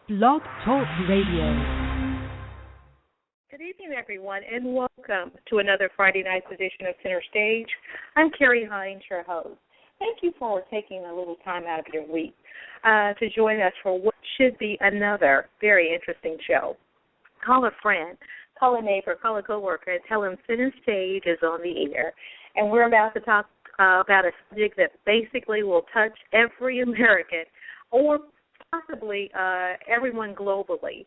Blog Talk Radio. Good evening, everyone, and welcome to another Friday night edition of Center Stage. I'm Kheri, Hines, your host. Thank you for taking a little time out of your week to join us for what should be another very interesting show. Call a friend, call a neighbor, call a coworker, and tell them Center Stage is on the air. And we're about to talk about a subject that basically will touch every American or possibly everyone globally,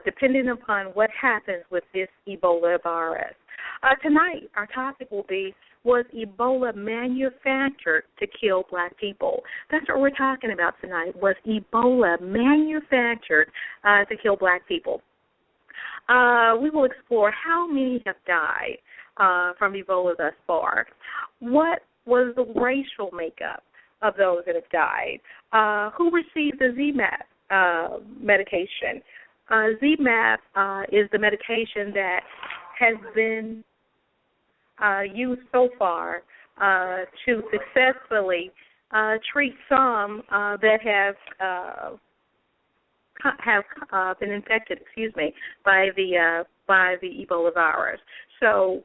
depending upon what happens with this Ebola virus. Tonight, our topic will be, was Ebola manufactured to kill black people? That's what we're talking about tonight. Was Ebola manufactured to kill black people? We will explore how many have died from Ebola thus far. What was the racial makeup of those that have died? Who received the ZMapp medication? ZMapp is the medication that has been used so far to successfully treat some that have been infected, by the Ebola virus. So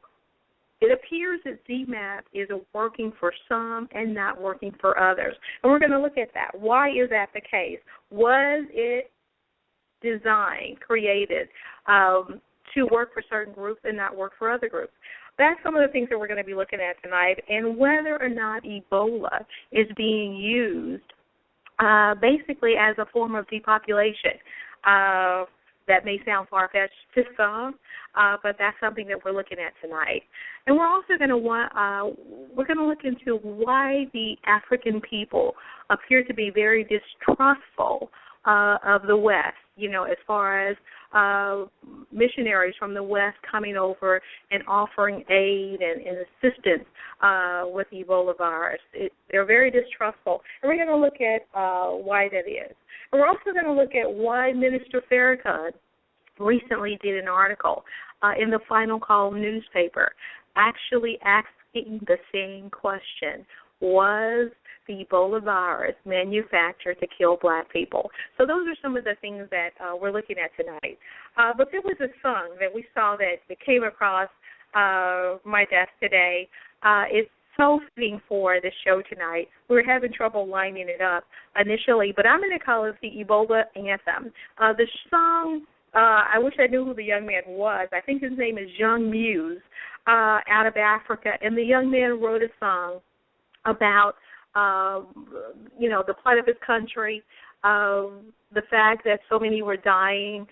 it appears that ZMapp is working for some and not working for others. And we're going to look at that. Why is that the case? Was it designed, created to work for certain groups and not work for other groups? That's some of the things that we're going to be looking at tonight, and whether or not Ebola is being used basically as a form of depopulation. That may sound far-fetched to some, but that's something that we're looking at tonight. And we're also going to look into why the African people appear to be very distrustful of the West, as far as missionaries from the West coming over and offering aid and assistance with the Ebola virus. They're very distrustful. And we're going to look at why that is. And we're also going to look at why Minister Farrakhan recently did an article in the Final Call newspaper actually asking the same question: was the Ebola virus manufactured to kill black people? So those are some of the things that we're looking at tonight. But there was a song that we saw that came across my desk today. It's so fitting for the show tonight. We were having trouble lining it up initially, but I'm going to call it the Ebola Anthem. The song, I wish I knew who the young man was. I think his name is Young Muse out of Africa, and the young man wrote a song about the plight of his country, the fact that so many were dying,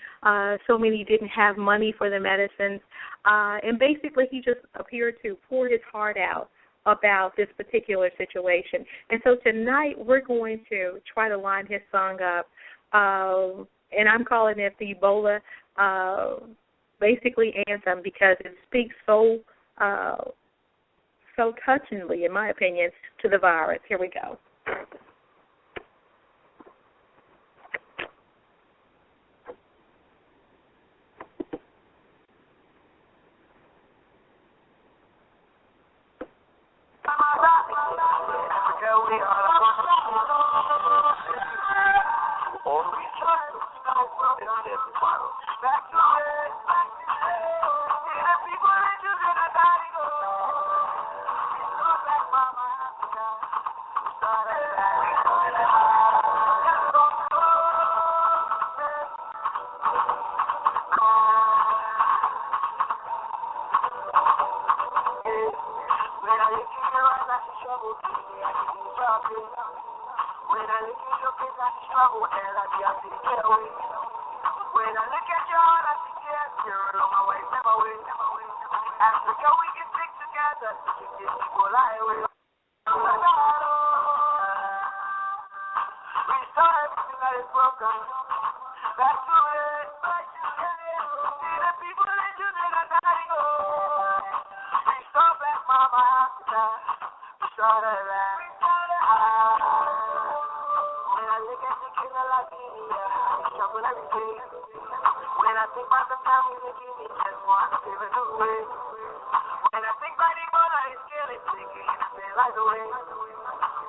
so many didn't have money for the medicines, and basically he just appeared to pour his heart out about this particular situation. And so tonight we're going to try to line his song up, and I'm calling it the Ebola basically anthem because it speaks so touchingly, in my opinion, to the virus. Here we go.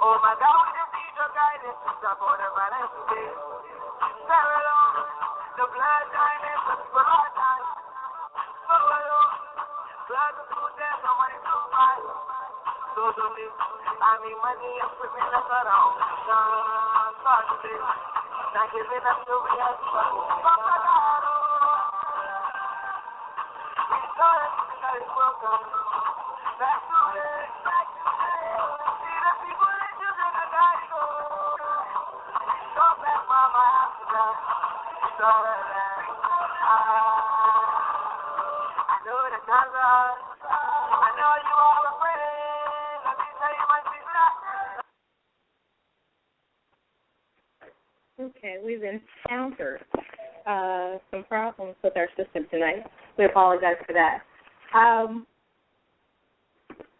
Oh my God, we just need your guidance to stop all the violence today. Sierra Leone, I need money and put me up at all. Not giving up the reality. We started because it's welcome. Back to it. See the people that you think I gotta go. Go back, mama, after that. It's all right. I know the times are. I know you are afraid. Let me tell you my secret. Okay, we've encountered some problems with our system tonight. We apologize for that.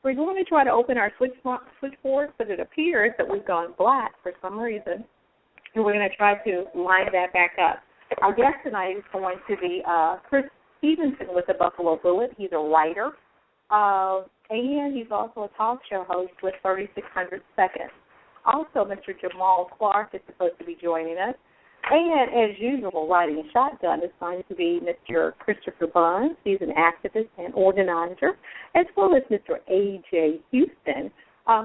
We're going to try to open our switchboard, but it appears that we've gone black for some reason, and we're going to try to line that back up. Our guest tonight is going to be Chris Stevenson with the Buffalo Bullet. He's a writer, and he's also a talk show host with 3600 Seconds. Also, Mr. Jamal Clark is supposed to be joining us. And, as usual, riding shotgun is going to be Mr. Christopher Burns. He's an activist and organizer, as well as Mr. A.J. Houston,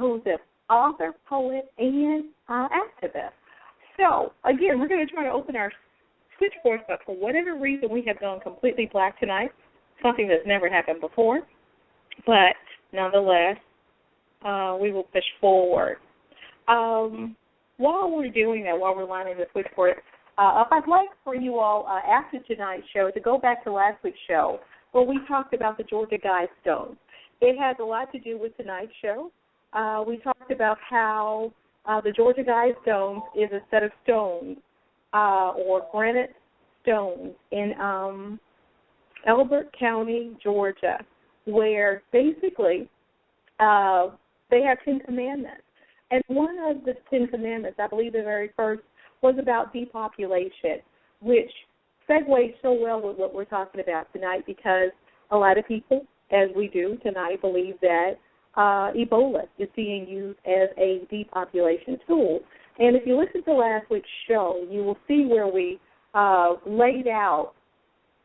who's an author, poet, and activist. So, again, we're going to try to open our switchboard, but for whatever reason, we have gone completely black tonight, something that's never happened before. But, nonetheless, we will push forward. While we're doing that, while we're lining the switchboard, I'd like for you all, after tonight's show, to go back to last week's show where we talked about the Georgia Guidestones. It has a lot to do with tonight's show. We talked about how the Georgia Guidestones is a set of stones or granite stones in Elbert County, Georgia, where basically they have 10 commandments. And one of the 10 commandments, I believe the very first, was about depopulation, which segues so well with what we're talking about tonight because a lot of people, as we do tonight, believe that Ebola is being used as a depopulation tool. And if you listen to last week's show, you will see where we laid out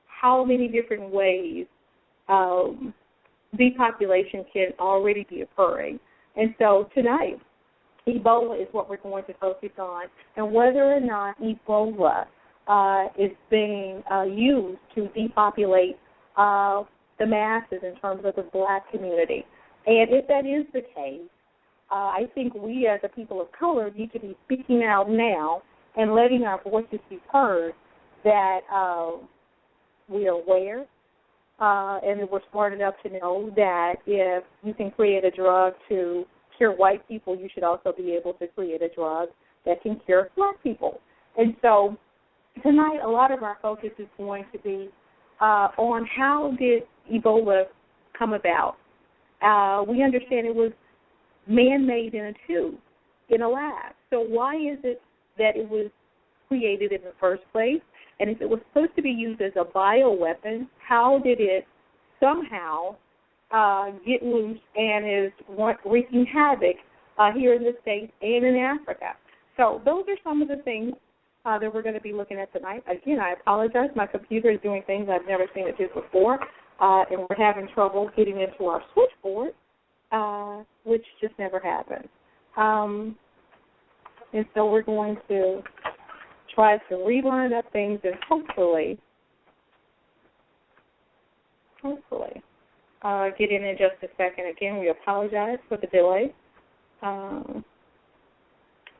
how many different ways depopulation can already be occurring. And so tonight, Ebola is what we're going to focus on, and whether or not Ebola is being used to depopulate the masses in terms of the black community. And if that is the case, I think we as a people of color need to be speaking out now and letting our voices be heard that we are aware and that we're smart enough to know that if you can create a drug to cure white people, you should also be able to create a drug that can cure black people. And so tonight, a lot of our focus is going to be on how did Ebola come about. We understand it was man-made in a tube, in a lab. So why is it that it was created in the first place? And if it was supposed to be used as a bioweapon, how did it somehow get loose and is wreaking havoc here in the States and in Africa? So those are some of the things that we're going to be looking at tonight. Again, I apologize. My computer is doing things I've never seen it do before, and we're having trouble getting into our switchboard, which just never happens. And so we're going to try to reline up things and hopefully get in just a second. Again, we apologize for the delay.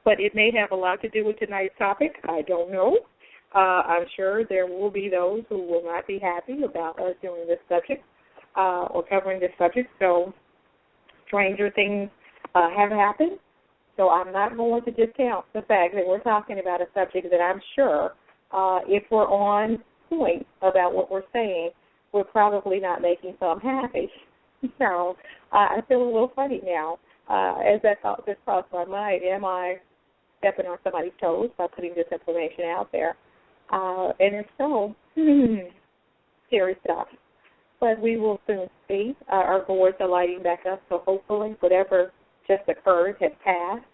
But it may have a lot to do with tonight's topic. I don't know. I'm sure there will be those who will not be happy about us doing this subject or covering this subject. So stranger things have happened. So I'm not going to discount the fact that we're talking about a subject that I'm sure if we're on point about what we're saying, we're probably not making some happy. So I feel a little funny now as that thought just crossed my mind. Am I stepping on somebody's toes by putting this information out there? And if so, scary stuff. But we will soon see. Our boards are lighting back up, so hopefully whatever just occurred has passed,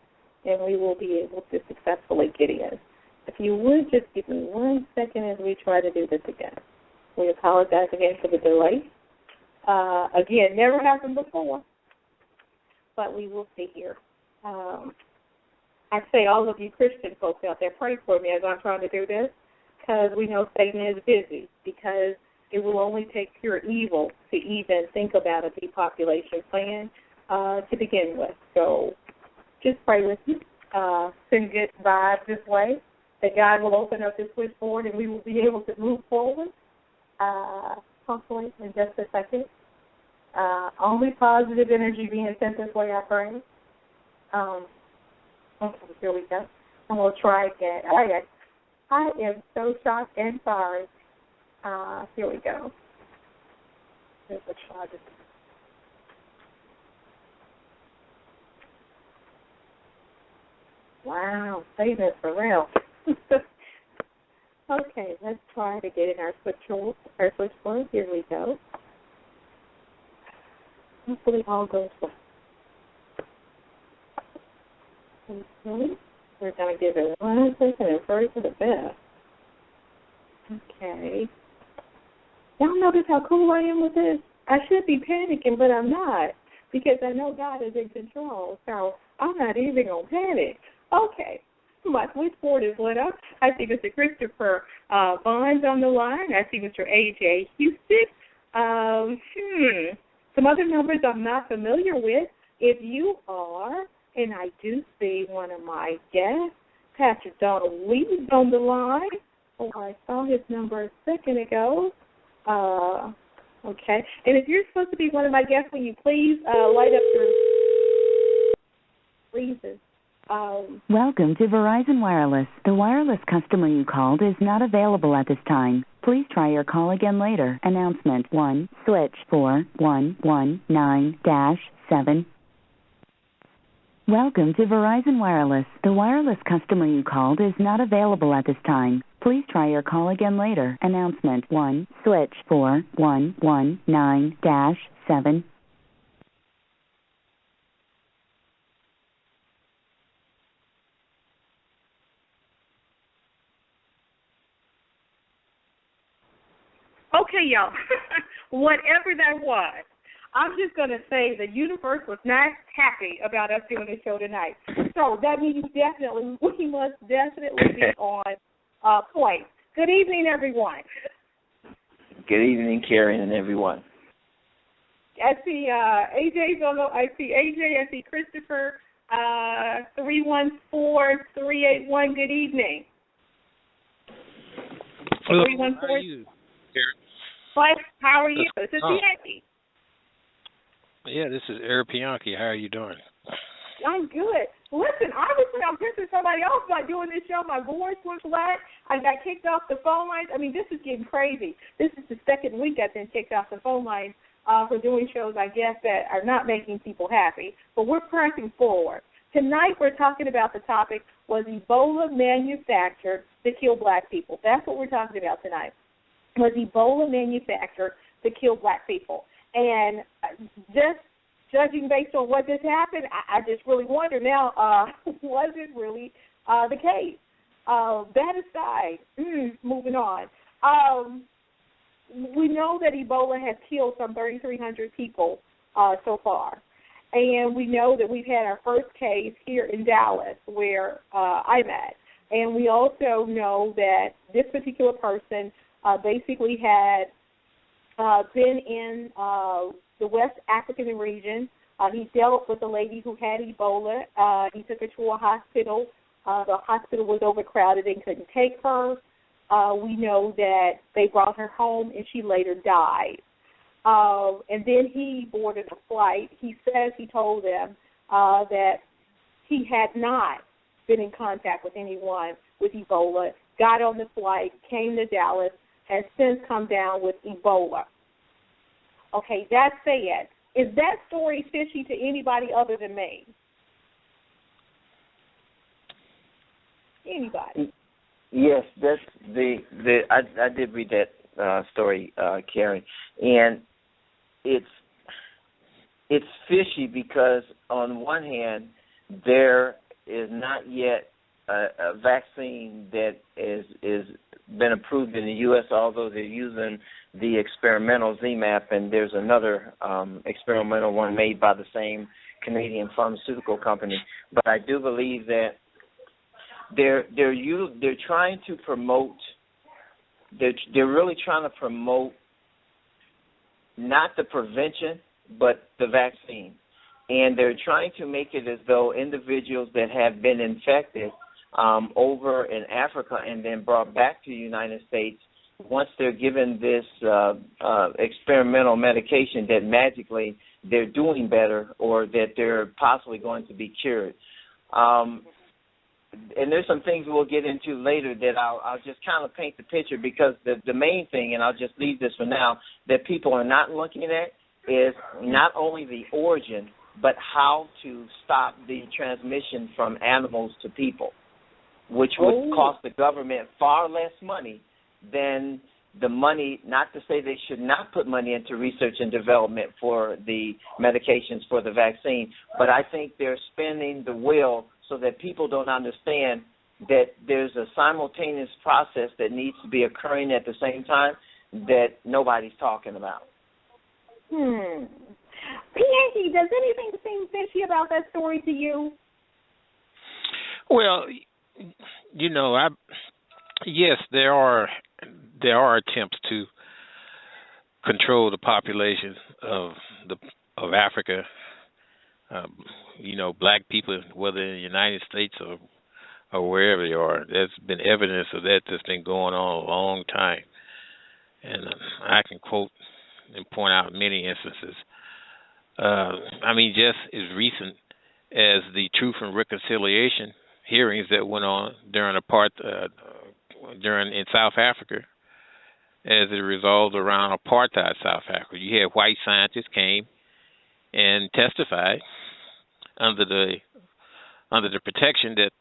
and we will be able to successfully get in. If you would just give me 1 second as we try to do this again. We apologize again for the delay. Again, never happened before. but we will see here. I say all of you Christian folks out there, pray for me as I'm trying to do this, because we know Satan is busy, because it will only take pure evil to even think about a depopulation plan to begin with. So just pray with me. Send good vibes this way, that God will open up the switchboard and we will be able to move forward, hopefully in just a second. Only positive energy being sent this way, I pray. Okay, here we go. And we'll try again. All right. I am so shocked and sorry. Here we go. Here's a try this. Wow, Satan is for real. Okay, let's try to get in our switchboard. Here we go. Hopefully all goes well. Okay. We're going to give it 1 second and pray for the best. Okay. Y'all notice how cool I am with this? I should be panicking, but I'm not, because I know God is in control, so I'm not even going to panic. Okay. My switchboard is lit up. I see Mr. Christopher Bonds on the line. I see Mr. A.J. Houston. Some other numbers I'm not familiar with. If you are, and I do see one of my guests, Pastor Donald Lee is on the line. Oh, I saw his number a second ago. Okay. And if you're supposed to be one of my guests, will you please light up your pleases? Welcome to Verizon Wireless. The wireless customer you called is not available at this time. Please try your call again later. Announcement 1, switch 4119-7. Welcome to Verizon Wireless. The wireless customer you called is not available at this time. Please try your call again later. Announcement 1, switch 4119-7. Okay, y'all. Whatever that was, I'm just going to say the universe was not happy about us doing this show tonight. So that means we must definitely be on point. Good evening, everyone. Good evening, Kheri, and everyone. I see AJ's on the. I see AJ. I see Christopher. 314-381. Good evening. Hello. 314. How are you, Kheri? How are you? This is Bianchi. Yeah, this is Eric Bianchi. How are you doing? I'm good. Listen, obviously I'm pissing somebody else by doing this show. My voice was flat. I got kicked off the phone lines. I mean, this is getting crazy. This is the second week I've been kicked off the phone lines for doing shows, I guess, that are not making people happy. But we're pressing forward. Tonight we're talking about the topic, was Ebola manufactured to kill black people? That's what we're talking about tonight. Was Ebola manufactured to kill black people? And just judging based on what just happened, I just really wonder now, was it really the case? That aside, moving on. We know that Ebola has killed some 3,300 people so far. And we know that we've had our first case here in Dallas where I'm at. And we also know that this particular person basically had been in the West African region. He dealt with a lady who had Ebola. He took her to a hospital. The hospital was overcrowded and couldn't take her. We know that they brought her home and she later died. And then he boarded a flight. He says he told them that he had not been in contact with anyone with Ebola, got on the flight, came to Dallas, has since come down with Ebola. Okay, that said, is that story fishy to anybody other than me? Anybody? Yes, that's I did read that story, Kheri, and it's fishy because on one hand there is not yet a vaccine that is been approved in the U.S., although they're using the experimental ZMapp, and there's another experimental one made by the same Canadian pharmaceutical company. But I do believe that they're trying to promote. They're really trying to promote not the prevention, but the vaccine. And they're trying to make it as though individuals that have been infected over in Africa and then brought back to the United States, once they're given this experimental medication, that magically they're doing better or that they're possibly going to be cured. And there's some things we'll get into later that I'll just kind of paint the picture, because the main thing, and I'll just leave this for now, that people are not looking at is not only the origin, but how to stop the transmission from animals to people, which would cost the government far less money than the money, not to say they should not put money into research and development for the medications for the vaccine, but I think they're spinning the wheel so that people don't understand that there's a simultaneous process that needs to be occurring at the same time that nobody's talking about. P.A.T., does anything seem fishy about that story to you? Well, yes, there are attempts to control the population of Africa. Black people, whether in the United States or wherever they are, there's been evidence of that that's been going on a long time, and I can quote and point out many instances. Just as recent as the Truth and Reconciliation hearings that went on in South Africa, as it resolved around apartheid South Africa. You had white scientists came and testified under the protection that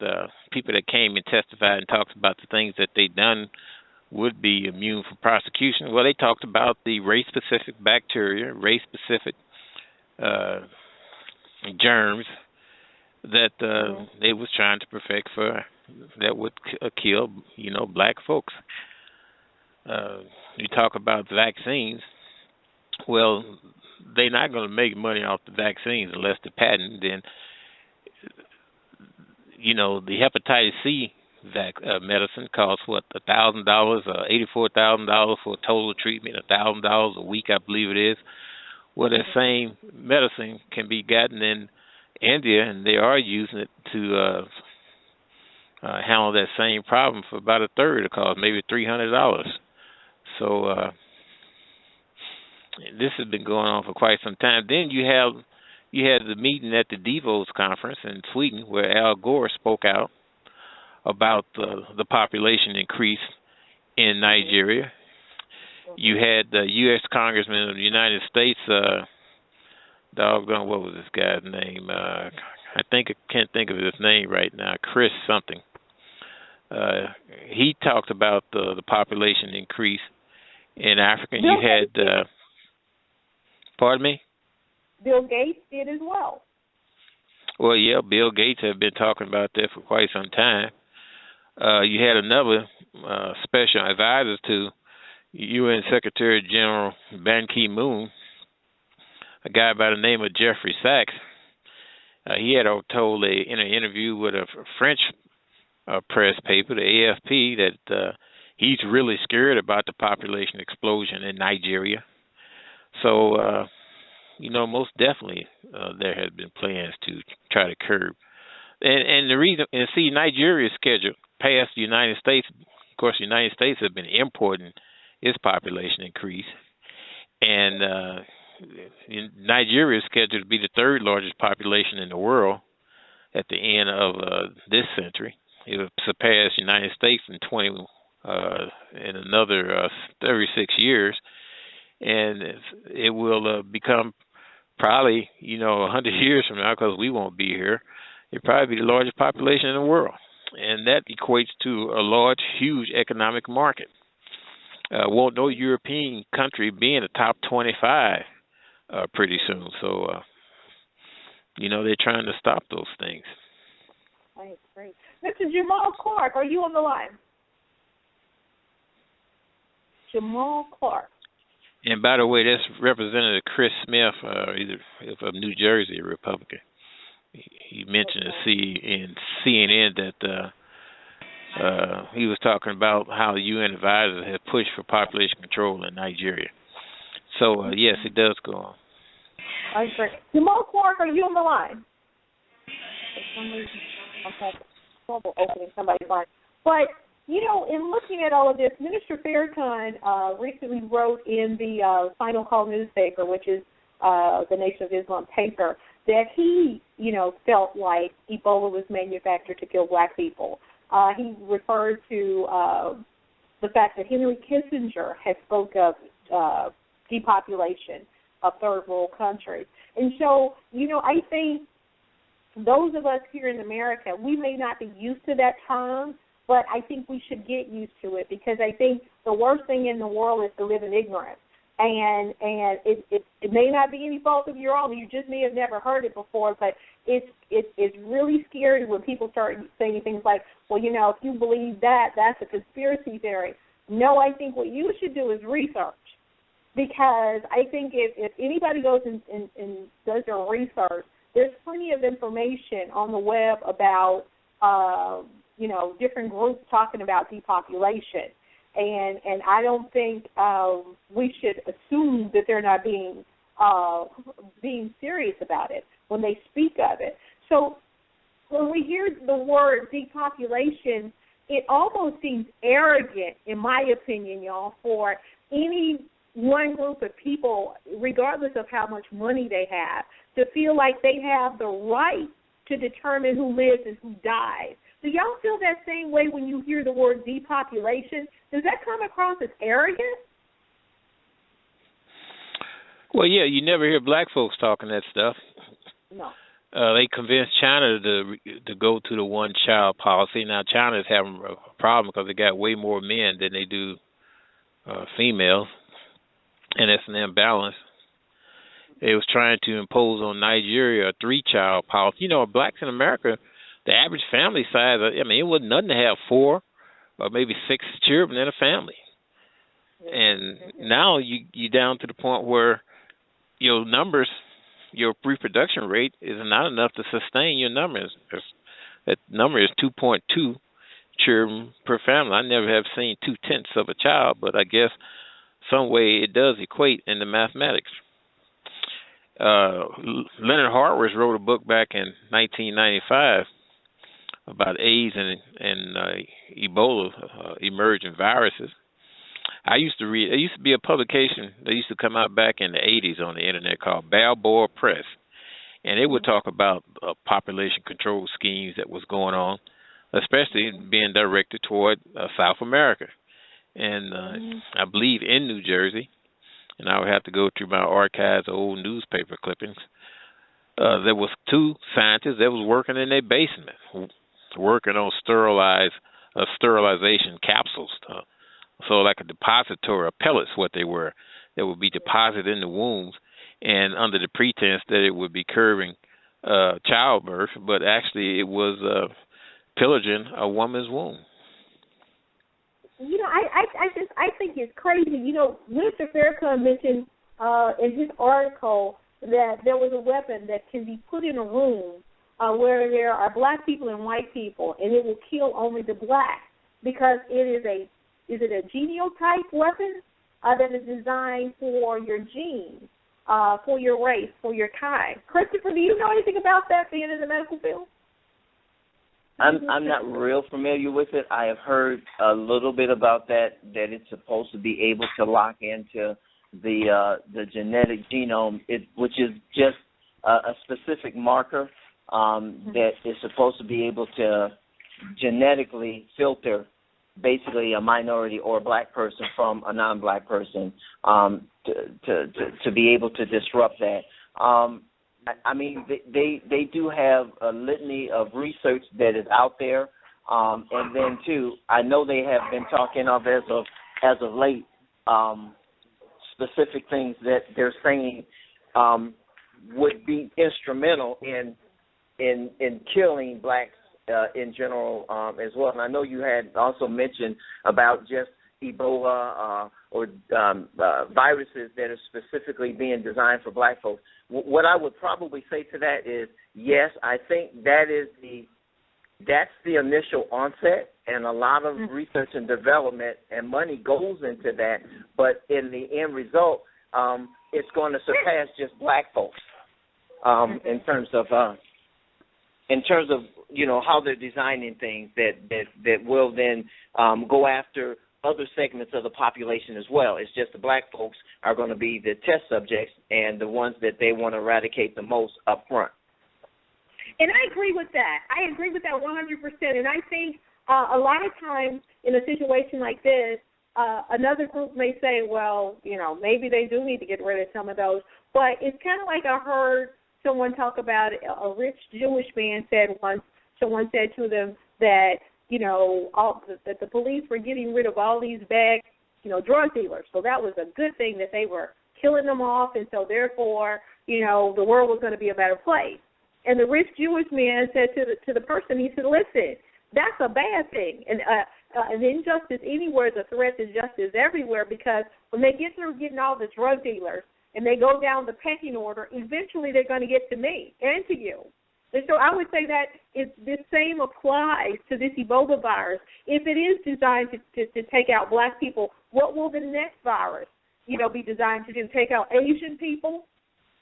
people that came and testified and talked about the things that they'd done would be immune from prosecution. Well, they talked about the race-specific bacteria, race-specific germs that they was trying to perfect for that would kill, black folks. You talk about vaccines. Well, they're not going to make money off the vaccines unless the patent. Then, the hepatitis C medicine costs $1,000, $84,000 for a total treatment, $1,000 a week, I believe it is. Well, that same medicine can be gotten in India, and they are using it to handle that same problem for about a third of the cost, maybe $300. So this has been going on for quite some time. Then you had the meeting at the Davos conference in Sweden, where Al Gore spoke out about the population increase in Nigeria. You had the U.S. Congressman of the United States, what was this guy's name? I can't think of his name right now, Chris something. He talked about the population increase in Africa. You had, pardon me? Bill Gates did as well. Well, yeah, Bill Gates had been talking about that for quite some time. You had another special advisor to UN Secretary General Ban Ki-moon, a guy by the name of Jeffrey Sachs. He had told in an interview with a French press paper, the AFP, that he's really scared about the population explosion in Nigeria. So, most definitely there has been plans to try to curb. And the reason, Nigeria is scheduled past the United States. Of course, the United States have been importing its population increase. And Nigeria is scheduled to be the third largest population in the world at the end of this century. It will surpass the United States in another 36 years, and it will become probably 100 years from now, because we won't be here. It'll probably be the largest population in the world, and that equates to a large, huge economic market. Won't no European country be in the top 25 pretty soon. So, they're trying to stop those things. Right, great. Mr. Jamal Clark, are you on the line? Jamal Clark. And by the way, that's Representative Chris Smith, either from New Jersey, a Republican. he mentioned in CNN that he was talking about how the UN advisors had pushed for population control in Nigeria. So, yes, it does go on. I agree. Jamal Clark, are you on the line? For some reason, I'm having trouble opening somebody's line. But, you know, in looking at all of this, Minister Farrakhan recently wrote in the Final Call newspaper, which is the Nation of Islam paper, that he, you know, felt like Ebola was manufactured to kill black people. He referred to the fact that Henry Kissinger had spoke of depopulation of third world countries. And so, you know, I think those of us here in America, we may not be used to that term, but I think we should get used to it, because I think the worst thing in the world is to live in ignorance. And it may not be any fault of your own. You just may have never heard it before, but it's really scary when people start saying things like, well, you know, if you believe that, that's a conspiracy theory. No, I think what you should do is research, because I think if anybody goes and does their research, there's plenty of information on the web about, you know, different groups talking about depopulation. And I don't think we should assume that they're not being serious about it when they speak of it. So when we hear the word depopulation, it almost seems arrogant, in my opinion, y'all, for any one group of people, regardless of how much money they have, to feel like they have the right to determine who lives and who dies. Do y'all feel that same way when you hear the word depopulation? Does that come across as arrogant? Well, yeah, you never hear black folks talking that stuff. No. They convinced China to go to the one-child policy. Now, China is having a problem because they got way more men than they do females, and it's an imbalance. They was trying to impose on Nigeria a three-child policy. You know, blacks in America, the average family size, I mean, it wasn't nothing to have 4 or maybe 6 children in a family. And now you down to the point where your numbers, your reproduction rate is not enough to sustain your numbers. That number is 2.2 children per family. I never have seen 0.2 of a child, but I guess some way it does equate in the mathematics. Leonard Hartwell wrote a book back in 1995 about AIDS and Ebola, emerging viruses. I used to read. There used to be a publication that used to come out back in the 80s on the internet called Balboa Press, and it would talk about population control schemes that was going on, especially being directed toward South America, and I believe in New Jersey. And I would have to go through my archives of old newspaper clippings. There was 2 scientists that was working in their basement, working on sterilization capsules. So like a depository of pellets, what they were, that would be deposited in the wombs, and under the pretense that it would be curbing childbirth, but actually it was pillaging a woman's womb. You know, I think it's crazy. You know, Mr. Farrakhan mentioned in his article that there was a weapon that can be put in a room where there are black people and white people, and it will kill only the black, because is it a genotype weapon that is designed for your genes, for your race, for your kind? Christopher, do you know anything about that, being in the medical field? I'm not real familiar with it. I have heard a little bit about that it's supposed to be able to lock into the genetic genome, which is just a specific marker that is supposed to be able to genetically filter basically a minority or a black person from a non-black person, to be able to disrupt that. I mean, they do have a litany of research that is out there, and then too, I know they have been talking of as of late specific things that they're saying would be instrumental in killing blacks in general as well. And I know you had also mentioned about just Ebola or viruses that are specifically being designed for black folks. What I would probably say to that is, yes, I think that's the initial onset, and a lot of research and development and money goes into that. But in the end result, it's going to surpass just black folks in terms of how they're designing things that will then go after other segments of the population as well. It's just the black folks are going to be the test subjects and the ones that they want to eradicate the most up front. And I agree with that. I agree with that 100%. And I think a lot of times in a situation like this, another group may say, well, maybe they do need to get rid of some of those. But it's kind of like I heard someone talk about a rich Jewish man said once, someone said to them that, that the police were getting rid of all these bad, drug dealers. So that was a good thing that they were killing them off, and so therefore, the world was going to be a better place. And the rich Jewish man said to the person, he said, listen, that's a bad thing. And an injustice anywhere is a threat to justice everywhere, because when they get through getting all the drug dealers and they go down the pecking order, eventually they're going to get to me and to you. And so I would say that this same applies to this Ebola virus. If it is designed to take out black people, what will the next virus, be designed to do? Take out Asian people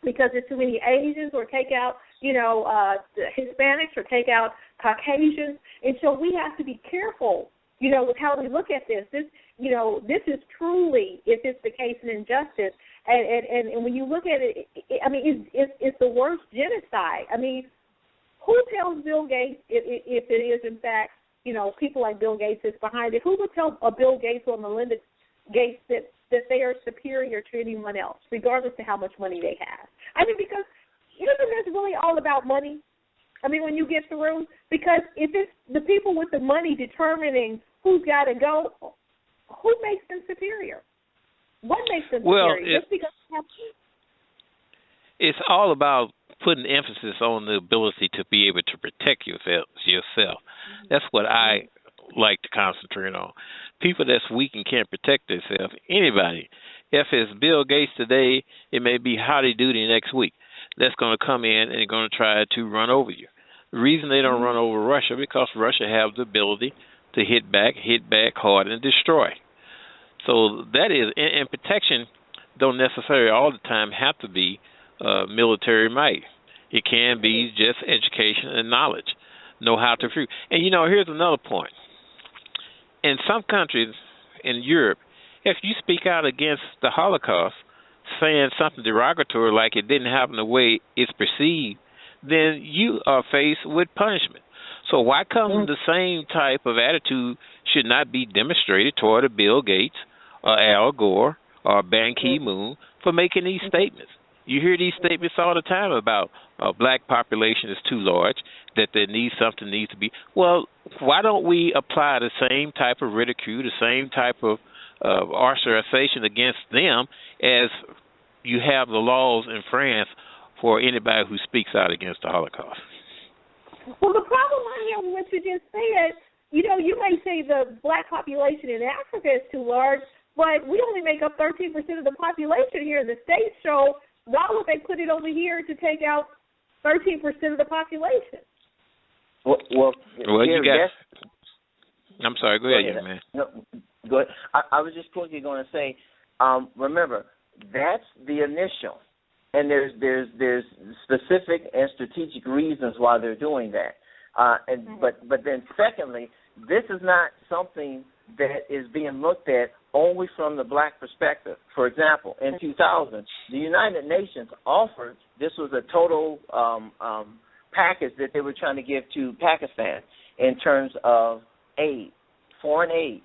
because there's too many Asians, or take out, Hispanics, or take out Caucasians? And so we have to be careful, with how we look at this. This is truly, if it's the case, an injustice. And when you look at it, it's the worst genocide. Who tells Bill Gates, if it is, in fact, people like Bill Gates is behind it, who would tell a Bill Gates or Melinda Gates that they are superior to anyone else, regardless of how much money they have? Because isn't this really all about money? When you get through, because if it's the people with the money determining who's got to go, who makes them superior? What makes them superior? Just because they have money? It's all about putting emphasis on the ability to be able to protect yourself. That's what I like to concentrate on. People that's weak and can't protect themselves, anybody. If it's Bill Gates today, it may be Howdy Doody next week. That's going to come in and they're going to try to run over you. The reason they don't run over Russia, because Russia have the ability to hit back hard, and destroy. So that is, and protection don't necessarily all the time have to be military might. It can be just education and knowledge, know how to free. And here's another point. In some countries in Europe, if you speak out against the Holocaust, saying something derogatory like it didn't happen the way it's perceived, then you are faced with punishment. So why come the same type of attitude should not be demonstrated toward a Bill Gates or Al Gore or Ban Ki-moon for making these statements? You hear these statements all the time about black population is too large, that there something needs to be. Well, why don't we apply the same type of ridicule, the same type of ostracization against them as you have the laws in France for anybody who speaks out against the Holocaust? Well, the problem I have with what you just said, you may say the black population in Africa is too large, but we only make up 13% of the population here in the States, so why would they put it over here to take out 13% of the population? Well, you got. I'm sorry. Go ahead, young man. No, go ahead. I was just quickly going to say, remember, that's the initial, and there's specific and strategic reasons why they're doing that. But then secondly, this is not something that is being looked at only from the black perspective. For example, in 2000, the United Nations offered, this was a total package that they were trying to give to Pakistan in terms of aid, foreign aid.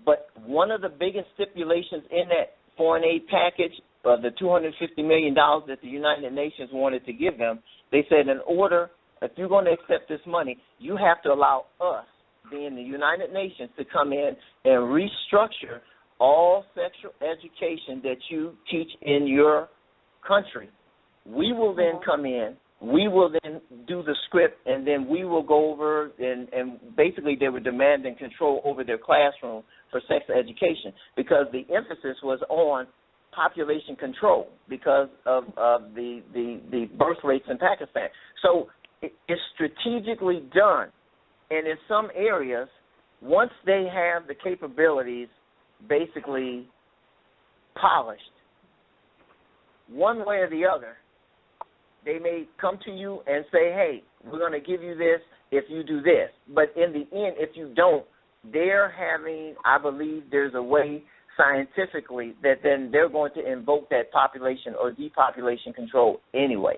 But one of the biggest stipulations in that foreign aid package, the $250 million that the United Nations wanted to give them, they said in order, if you're going to accept this money, you have to allow us, being the United Nations, to come in and restructure all sexual education that you teach in your country. We will then come in, we will then do the script, and then we will go over, and basically they were demanding control over their classroom for sex education because the emphasis was on population control because of the birth rates in Pakistan. So it's strategically done. And in some areas, once they have the capabilities basically polished, one way or the other, they may come to you and say, hey, we're going to give you this if you do this. But in the end, if you don't, they're having, I believe there's a way scientifically that then they're going to invoke that population or depopulation control anyway.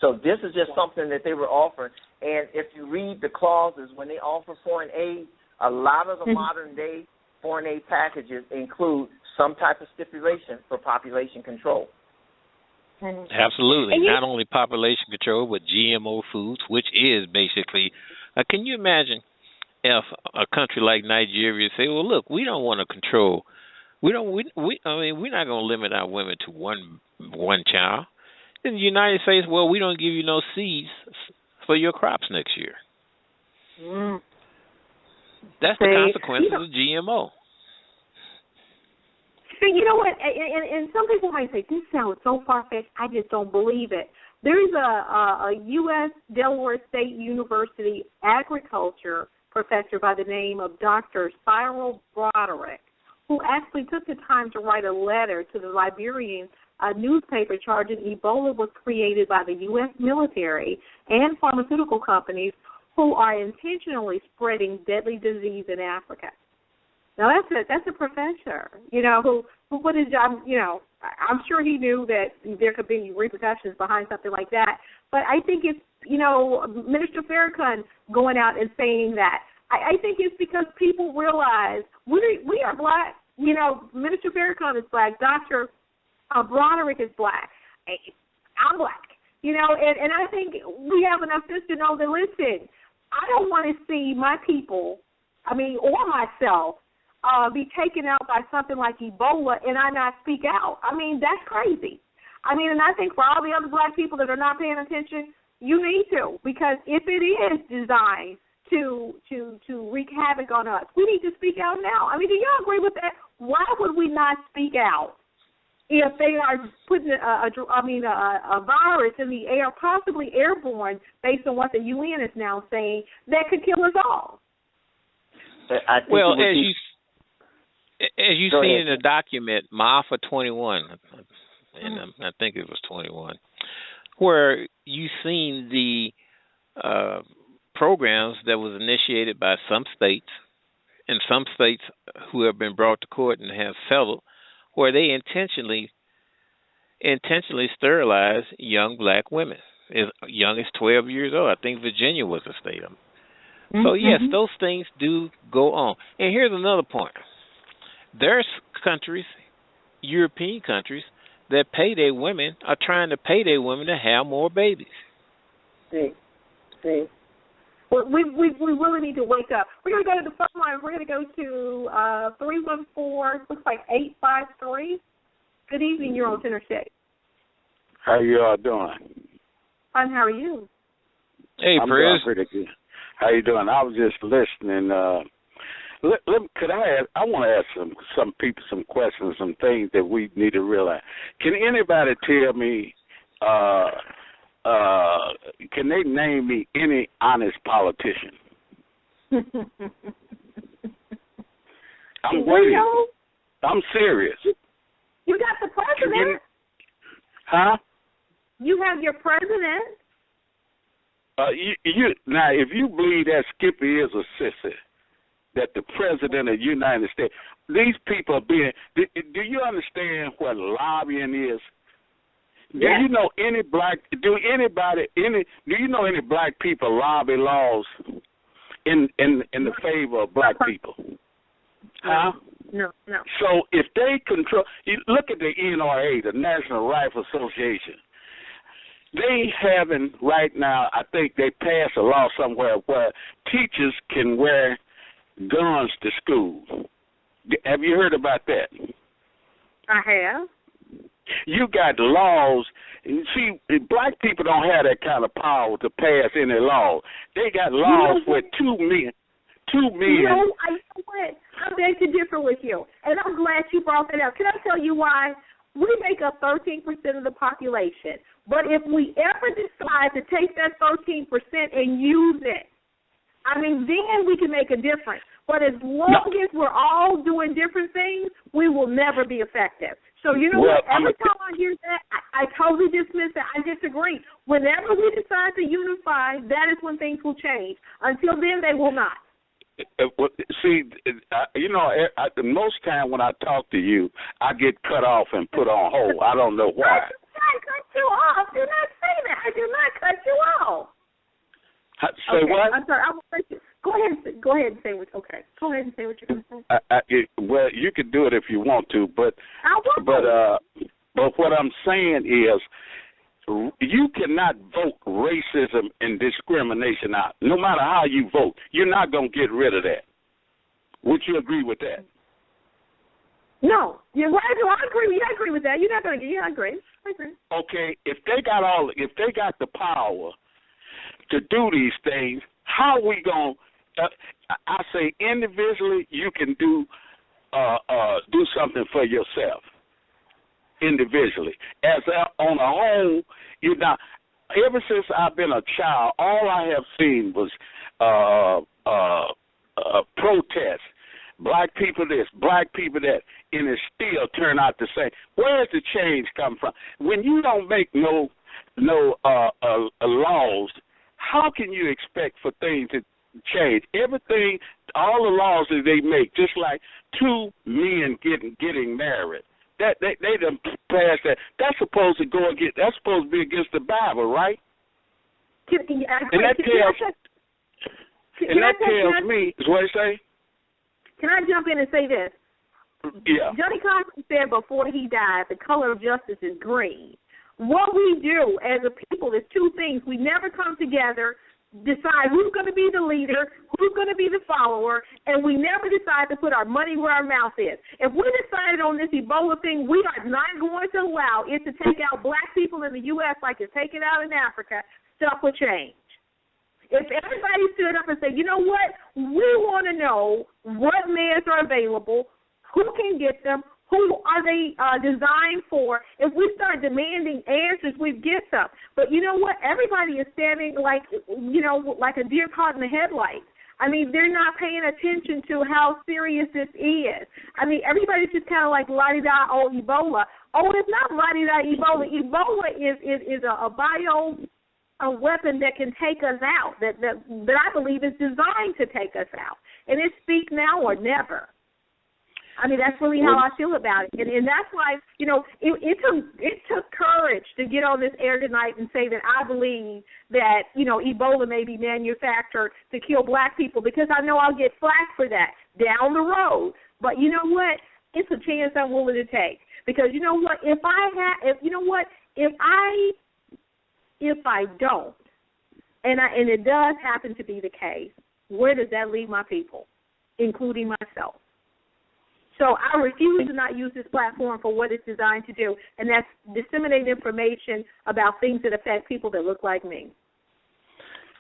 So this is just something that they were offering. And if you read the clauses, when they offer foreign aid, a lot of the modern-day foreign aid packages include some type of stipulation for population control. Absolutely. Not only population control, but GMO foods, which is basically, can you imagine if a country like Nigeria say, well, look, we don't want to control, we're not going to limit our women to one child. In the United States, well, we don't give you no seeds for your crops next year. That's the consequences of GMO. See, you know what? And some people might say, this sounds so far-fetched, I just don't believe it. There's a U.S. Delaware State University agriculture professor by the name of Dr. Cyril Broderick, who actually took the time to write a letter to the Liberian newspaper charging Ebola was created by the U.S. military and pharmaceutical companies who are intentionally spreading deadly disease in Africa. Now, that's a professor, who put his job, I'm sure he knew that there could be repercussions behind something like that. But I think it's, Minister Farrakhan going out and saying that. I think it's because people realize we are black. Minister Farrakhan is black. Dr. Broderick is black. I'm black. And I think we have enough sense to know that, listen, I don't want to see my people, or myself, be taken out by something like Ebola and I not speak out. That's crazy. And I think for all the other black people that are not paying attention, you need to, because if it is designed to wreak havoc on us, we need to speak out now. Do y'all agree with that? Why would we not speak out if they are putting a virus in the air, possibly airborne, based on what the UN is now saying, that could kill us all? Well, as you see in the document, Maafa 21, and I think it was 21, where you seen the programs that was initiated by some states, and some states who have been brought to court and have settled, where they intentionally sterilize young black women as young as 12 years old. I think Virginia was a state of them. So, yes, those things do go on. And here's another point. There's countries, European countries, that are trying to pay their women to have more babies. See. Well, we really need to wake up. We're going to go to the phone line. We're going to go to 314, looks like 853. Good evening. You're on Center State. How you all doing? Fine. How are you? Hey, I'm Chris. doing pretty good. How you doing? I was just listening. I want to ask some people some questions, some things that we need to realize. Can anybody tell me, can they name me any honest politician? I'm waiting. I'm serious. You got the president. Huh? You have your president. Now, if you believe that Skippy is a sissy, that the president of the United States, these people are being. Do you understand what lobbying is? Do you know any black? Do you know any black people lobby laws in the favor of black people? Huh? No. So if they control, you look at the NRA, the National Rifle Association. They having right now, I think they passed a law somewhere where teachers can wear guns to school. Have you heard about that? I have. You got laws. See, black people don't have that kind of power to pass any law. They got laws where 2 men 2 men. You know what? I beg to differ with you, and I'm glad you brought that up. Can I tell you why? We make up 13% of the population, but if we ever decide to take that 13% and use it, I mean, then we can make a difference. But as long as we're all doing different things, we will never be effective. So you know what? Every time I hear that, I totally dismiss it. I disagree. Whenever we decide to unify, that is when things will change. Until then, they will not. See, most time when I talk to you, I get cut off and put on hold. I don't know why. I did not cut you off. Do not say that. I did not cut you off. Say okay. What? I'm sorry. I will let you. Go ahead and say what. Okay. Go ahead and say what you're going to say. Well, you can do it if you want to, but what I'm saying is, you cannot vote racism and discrimination out. No matter how you vote, you're not going to get rid of that. Would you agree with that? No. I agree with that. You're not going to. Yeah, I agree. Okay. If they got the power to do these things, how are we going? I say individually, you can do something for yourself. Individually, as on a whole, you're not. Ever since I've been a child, all I have seen was protests. Black people this, black people that, and it still turn out the same. Where's the change come from? When you don't make no laws, how can you expect for things to change? Everything, all the laws that they make, just like 2 men getting married. That they done passed that. That's supposed to go against. That's supposed to be against the Bible, right? And that tells me. Is what I say? Can I jump in and say this? Yeah. Johnny Carson said before he died, the color of justice is green. What we do as a people is 2 things. We never come together, decide who's going to be the leader, who's going to be the follower, and we never decide to put our money where our mouth is. If we decided on this Ebola thing, we are not going to allow it to take out black people in the U.S. like it's taken out in Africa. Stuff will change. If everybody stood up and said, you know what, we want to know what meds are available, who can get them, who are they designed for? If we start demanding answers, we get some. But you know what? Everybody is standing like a deer caught in the headlights. I mean, they're not paying attention to how serious this is. I mean, everybody's just kind of like la-di-da, oh, Ebola. Oh, it's not la-di-da, Ebola. Ebola is a weapon that can take us out, that I believe is designed to take us out. And it's speak now or never. I mean, that's really how I feel about it. And that's why, it took courage to get on this air tonight and say that I believe that, Ebola may be manufactured to kill black people, because I know I'll get flack for that down the road. But you know what? It's a chance I'm willing to take. Because you know what? If I don't, and it does happen to be the case, where does that leave my people, including myself? So I refuse to not use this platform for what it's designed to do, and that's disseminate information about things that affect people that look like me.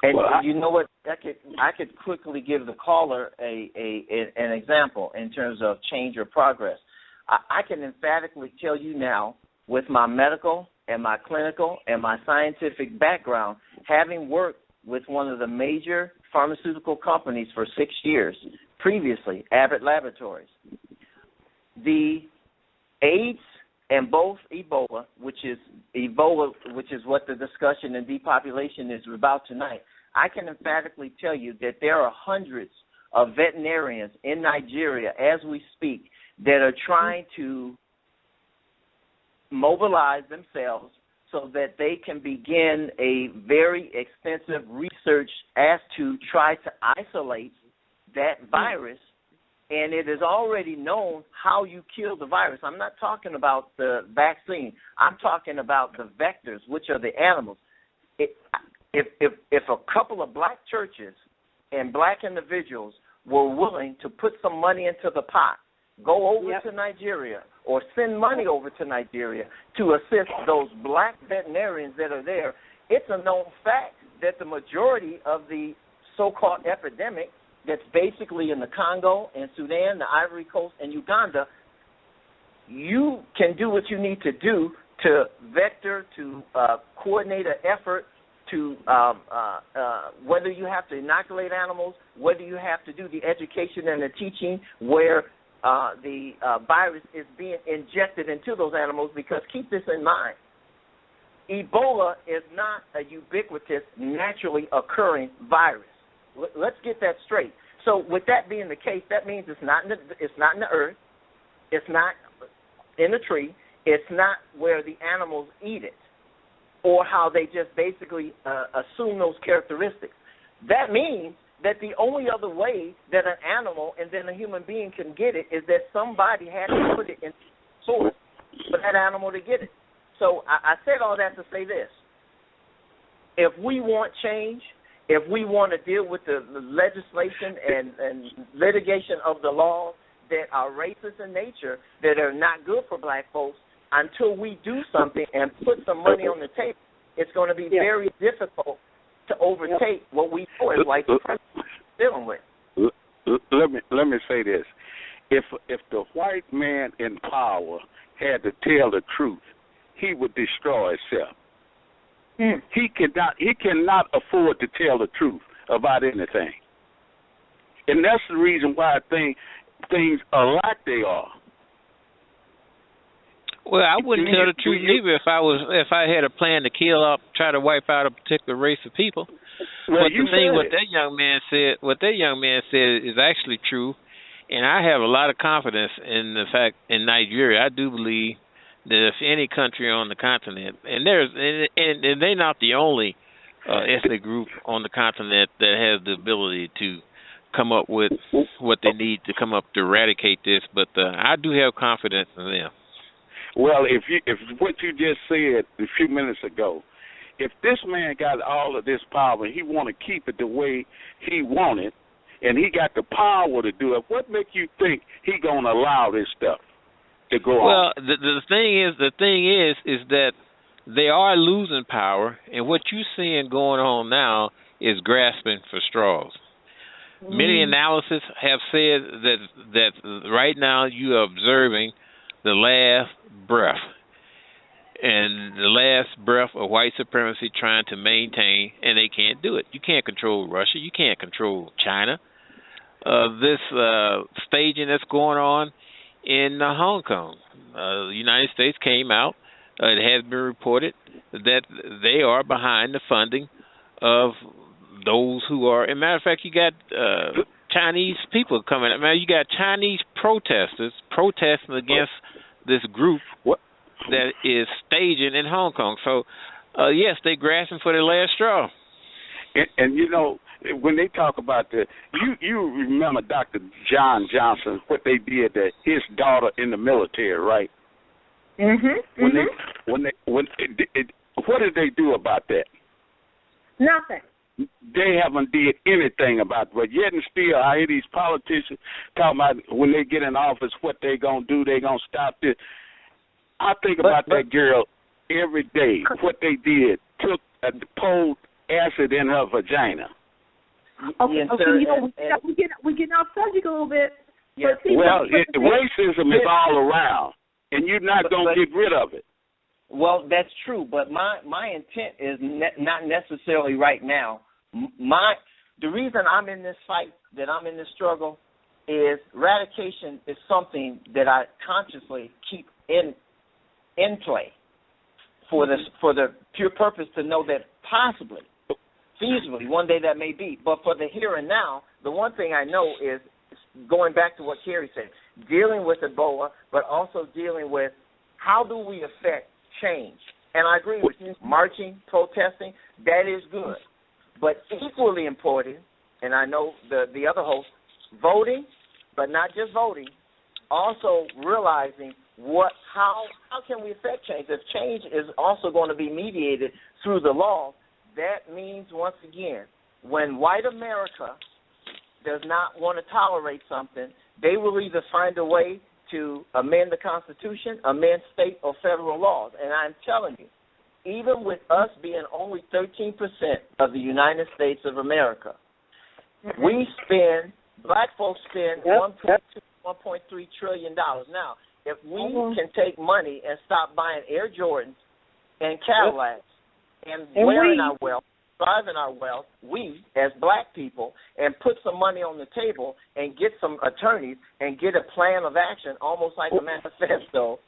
And you know what? I could quickly give the caller an example in terms of change or progress. I can emphatically tell you now, with my medical and my clinical and my scientific background, having worked with one of the major pharmaceutical companies for 6 years previously, Abbott Laboratories, the AIDS and both Ebola, which is what the discussion and depopulation is about tonight, I can emphatically tell you that there are hundreds of veterinarians in Nigeria as we speak that are trying to mobilize themselves so that they can begin a very extensive research as to try to isolate that virus. And it is already known how you kill the virus. I'm not talking about the vaccine. I'm talking about the vectors, which are the animals. If a couple of black churches and black individuals were willing to put some money into the pot, go over to Nigeria or send money over to Nigeria to assist those black veterinarians that are there, it's a known fact that the majority of the so-called epidemic that's basically in the Congo and Sudan, the Ivory Coast, and Uganda, you can do what you need to do to vector, to coordinate an effort, to whether you have to inoculate animals, whether you have to do the education and the teaching where the virus is being injected into those animals, because keep this in mind, Ebola is not a ubiquitous, naturally occurring virus. Let's get that straight. So with that being the case, that means it's not in the earth, it's not in the tree, it's not where the animals eat it, or how they just basically assume those characteristics. That means that the only other way that an animal and then a human being can get it is that somebody had to put it in source for that animal to get it. So I said all that to say this. If we want change, if we want to deal with the legislation and litigation of the laws that are racist in nature, that are not good for black folks, until we do something and put some money on the table, it's going to be very difficult to overtake what we know is like the president dealing with. Let me say this: if the white man in power had to tell the truth, he would destroy himself. He cannot afford to tell the truth about anything, and that's the reason why things are like they are. Well, I wouldn't tell the truth either if I had a plan to try to wipe out a particular race of people. Well, but the thing what that young man said is actually true, and I have a lot of confidence in the fact in Nigeria. I do believe that if any country on the continent, and they're not the only ethnic group on the continent that has the ability to come up with what they need to come up to eradicate this, but I do have confidence in them. Well, if what you just said a few minutes ago, if this man got all of this power and he want to keep it the way he want it, and he got the power to do it, what make you think he gonna allow this stuff to go on? Well, the thing is that they are losing power, and what you're seeing going on now is grasping for straws. Many analysis have said that right now you are observing the last breath, and the last breath of white supremacy trying to maintain, and they can't do it. You can't control Russia. You can't control China. This staging that's going on in Hong Kong. The United States came out. It has been reported that they are behind the funding of those who are. As a matter of fact, you got Chinese people coming. You got Chinese protesters protesting against this group that is staging in Hong Kong. So, yes, they're grasping for the last straw. And you know, when they talk about you remember Dr. John Johnson, what they did to his daughter in the military, right? What did they do about that? Nothing. They haven't did anything about it. But yet and still, I hear these politicians talking about when they get in office, what they going to do, they going to stop this. I think about that girl every day, what they did, poured acid in her vagina. Okay, you know, we get off subject a little bit. Yeah. Racism is all around, and you're not going to get rid of it. Well, that's true, but my intent is not necessarily right now. The reason I'm in this fight, that I'm in this struggle, is eradication is something that I consciously keep in play for the pure purpose to know that possibly, feasibly, one day that may be. But for the here and now, the one thing I know is, going back to what Kheri said, dealing with Ebola, but also dealing with how do we affect change. And I agree with you, marching, protesting, that is good. But equally important, and I know the other host, voting, but not just voting, also realizing how can we affect change. If change is also going to be mediated through the law, that means, once again, when white America does not want to tolerate something, they will either find a way to amend the Constitution, amend state or federal laws. And I'm telling you, even with us being only 13% of the United States of America, Black folks spend $1.3 trillion. Now, if we can take money and stop buying Air Jordans and Cadillacs and wearing our wealth, driving our wealth, we as black people, and put some money on the table and get some attorneys and get a plan of action, almost like a manifesto,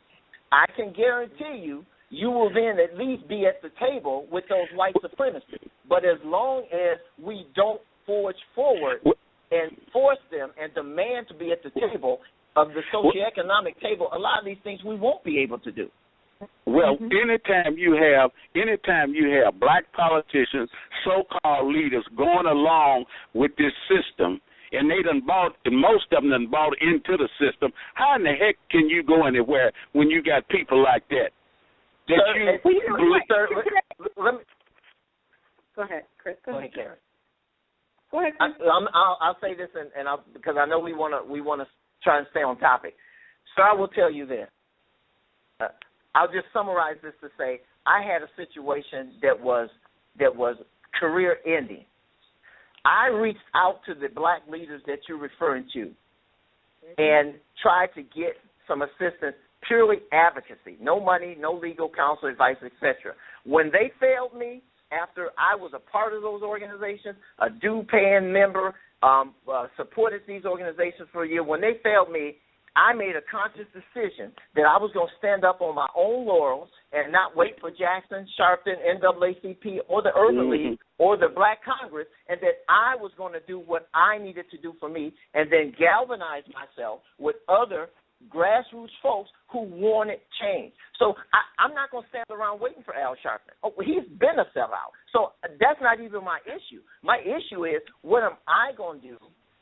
I can guarantee you will then at least be at the table with those white supremacists. But as long as we don't forge forward and force them and demand to be at the table of the socioeconomic table, a lot of these things we won't be able to do. Well, anytime you have black politicians, so-called leaders going along with this system, and most of them done bought into the system, how in the heck can you go anywhere when you got people like that? Go ahead, Chris. Go ahead, Karen. Go ahead, Chris. I'll say this, because I know we want to try and stay on topic. So I will tell you this. I'll just summarize this to say I had a situation that was career ending. I reached out to the black leaders that you're referring to and tried to get some assistance, purely advocacy, no money, no legal counsel, advice, etc. When they failed me, after I was a part of those organizations, a due-paying member, supported these organizations for a year, when they failed me, I made a conscious decision that I was going to stand up on my own laurels and not wait for Jackson, Sharpton, NAACP, or the Urban League, or the Black Congress, and that I was going to do what I needed to do for me and then galvanize myself with other grassroots folks who wanted change. So I'm not going to stand around waiting for Al Sharpton. Oh, he's been a sellout. So that's not even my issue. My issue is, what am I going to do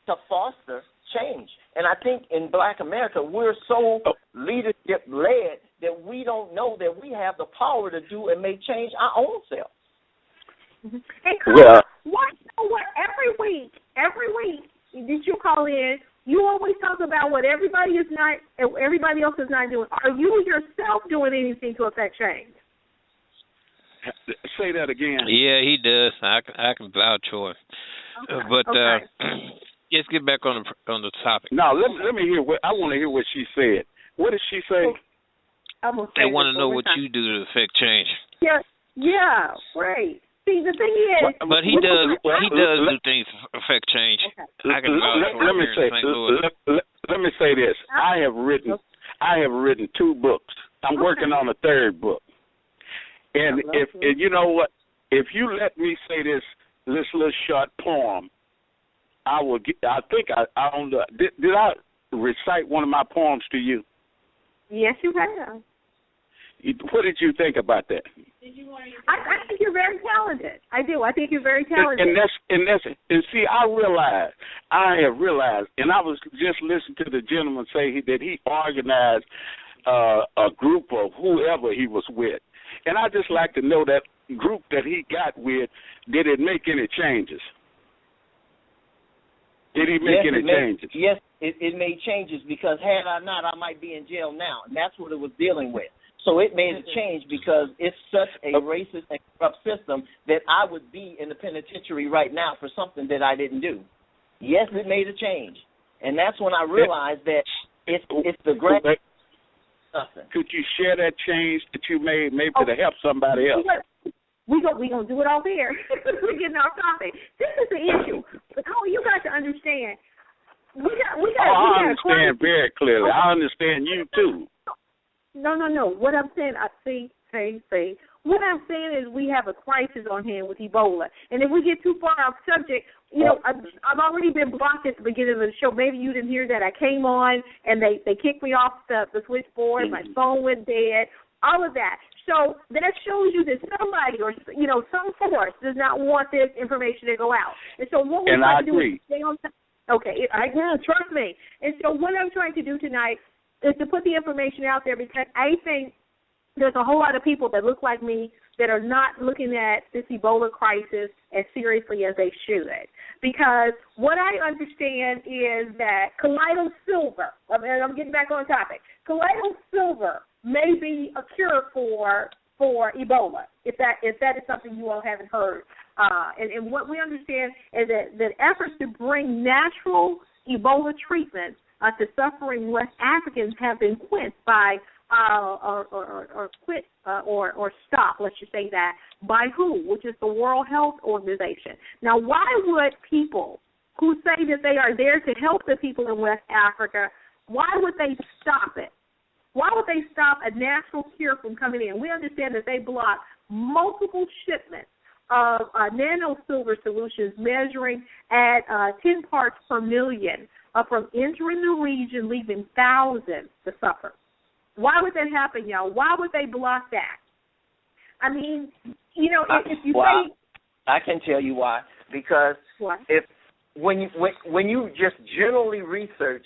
to foster change? And I think in black America, we're so leadership-led that we don't know that we have the power to do and make change our own self. Hey, Carla, what every week that you call in, you always talk about what everybody else is not doing. Are you yourself doing anything to affect change? Say that again. Yeah, he does. I can vouch for it. Okay. But let's get back on the topic. No, let me hear I want to hear what she said. What did she say? They want to know what you do to affect change. Yeah, right. See, the thing is, but he does do things to affect change. Okay. I can vouch for him here in St. Louis. Let me say this. I have written 2 books. I'm working on a 3rd book. And if you know what, if you let me say this little short poem, I will. I think I don't know. Did I recite one of my poems to you? Yes, you have. What did you think about that? I think you're very talented. I do. I think you're very talented. And see, I have realized, and I was just listening to the gentleman say that he organized a group of whoever he was with, and I just like to know that group that he got with. Did it make any changes? Did he make any changes? Yes, it made changes, because had I not, I might be in jail now, and that's what it was dealing with. So it made a change because it's such a racist and corrupt system that I would be in the penitentiary right now for something that I didn't do. Yes, it made a change, and that's when I realized that it's the great. Could you share that change that you made, maybe to help somebody else? We gonna do it all here. We're getting off topic. This is the issue. But you got to understand. I understand very clearly. I understand you too. No. What I'm saying, what I'm saying is we have a crisis on hand with Ebola. And if we get too far off subject, I've already been blocked at the beginning of the show. Maybe you didn't hear that. I came on and they kicked me off the switchboard. My phone went dead. All of that. So that shows you that somebody or some force does not want this information to go out. And so what we're trying to do is stay on top. Okay, trust me. And so what I'm trying to do tonight is to put the information out there, because I think there's a whole lot of people that look like me that are not looking at this Ebola crisis as seriously as they should. Because what I understand is that colloidal silver, and I'm getting back on topic, colloidal silver may be a cure for Ebola, if that is something you all haven't heard. and what we understand is that efforts to bring natural Ebola treatment to suffering West Africans have been quenched by or stopped, let's just say that, by who? Which is the World Health Organization. Now, why would people who say that they are there to help the people in West Africa, why would they stop it? Why would they stop a natural cure from coming in? We understand that they block multiple shipments of nano-silver solutions measuring at 10 parts per million from entering the region, leaving thousands to suffer. Why would that happen, y'all? Why would they block that? I mean, you know, if you say... I can tell you why. Because when you just generally research